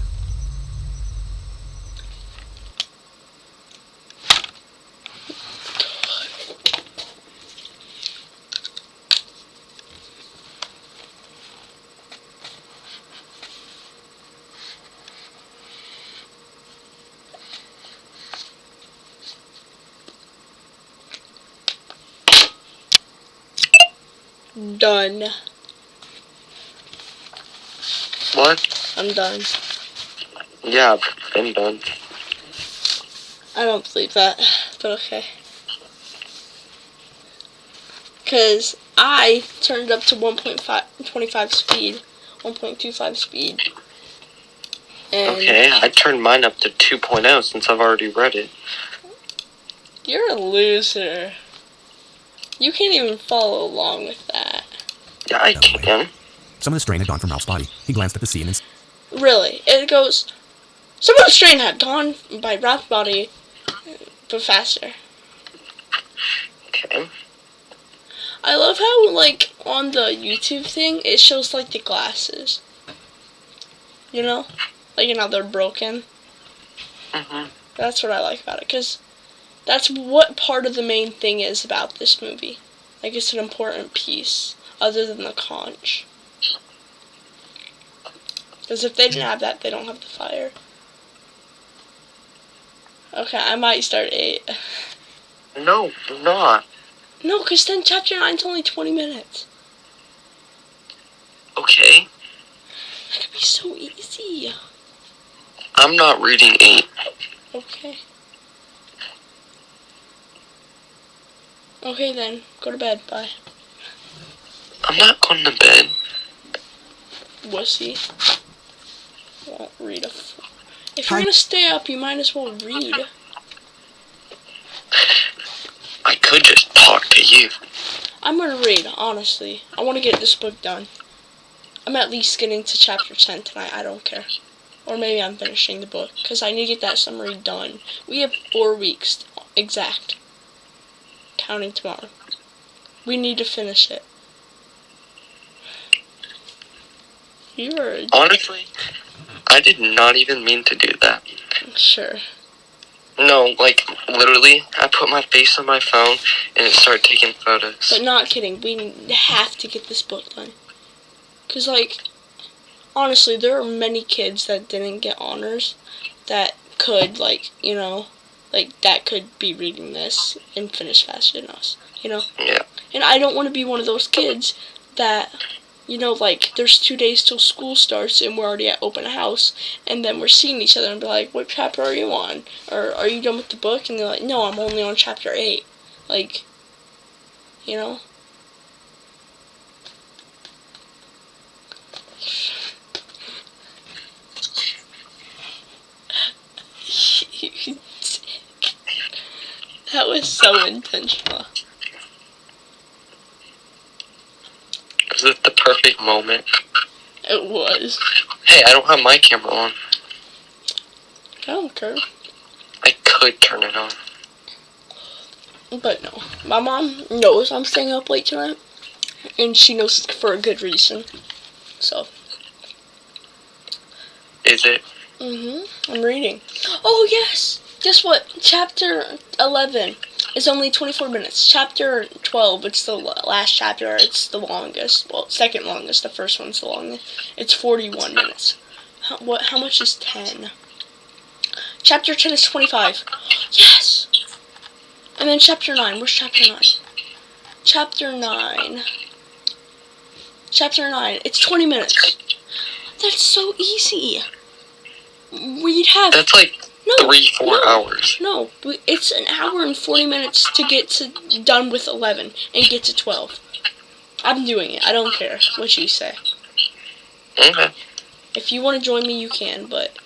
Done. What? I'm done. Yeah, I'm done. I don't believe that, but okay. Because I turned it up to 1.25 speed, 1.25 speed. And Okay, I turned mine up to 2.0 since I've already read it. you're a loser. You can't even follow along with that. Yeah, I can. Some of the strain had gone from Ralph's body. He glanced at the scene and Really, it goes. Some of the strain had gone by Ralph's body, but faster. Okay. I love how, like, on the YouTube thing, it shows, like, the glasses. You know? Like, you know, they're broken. Mhm. That's what I like about it, because that's what part of the main thing is about this movie. Like, it's an important piece, other than the conch. Because if they didn't have that, they don't have the fire. Okay, I might start 8. No, do not. No, because then chapter 9's only 20 minutes. Okay. That could be so easy. I'm not reading 8. Okay. Okay then, go to bed. Bye. I'm not going to bed. Wussy. Won't read if you're gonna stay up, you might as well read. I could just talk to you. I'm gonna read, honestly. I want to get this book done. I'm at least getting to chapter 10 tonight. I don't care. Or maybe I'm finishing the book, because I need to get that summary done. We have 4 weeks exact. Counting tomorrow. We need to finish it. You're Honestly, I did not even mean to do that. sure. No, like, literally, I put my face on my phone and it started taking photos. But not kidding, we have to get this book done. Because, like, honestly, there are many kids that didn't get honors that could, like, you know, like, that could be reading this and finish faster than us, you know? Yeah. And I don't want to be one of those kids that, you know, like, there's 2 days till school starts and we're already at open house, and then we're seeing each other and be like, what chapter are you on? Or, are you done with the book? And they're like, no, I'm only on chapter 8. Like, you know? You dick. That was so intentional. Was it the perfect moment? It was. Hey, I don't have my camera on. I don't care. I could turn it on. But no. My mom knows I'm staying up late tonight. And she knows for a good reason. So. Is it? I'm reading. Oh, yes! Guess what? Chapter 11 is only 24 minutes. Chapter 12, it's the last chapter. It's the longest. Well, second longest. The first one's the longest. It's 41 minutes. How much is 10? Chapter 10 is 25. Yes! And then chapter 9. Where's chapter 9? Chapter 9. Chapter 9. It's 20 minutes. That's so easy. We'd have... That's like No, 3-4 hours. No, it's an hour and 40 minutes to get to done with 11 and get to 12. I'm doing it. I don't care what you say. Okay. If you want to join me, you can, but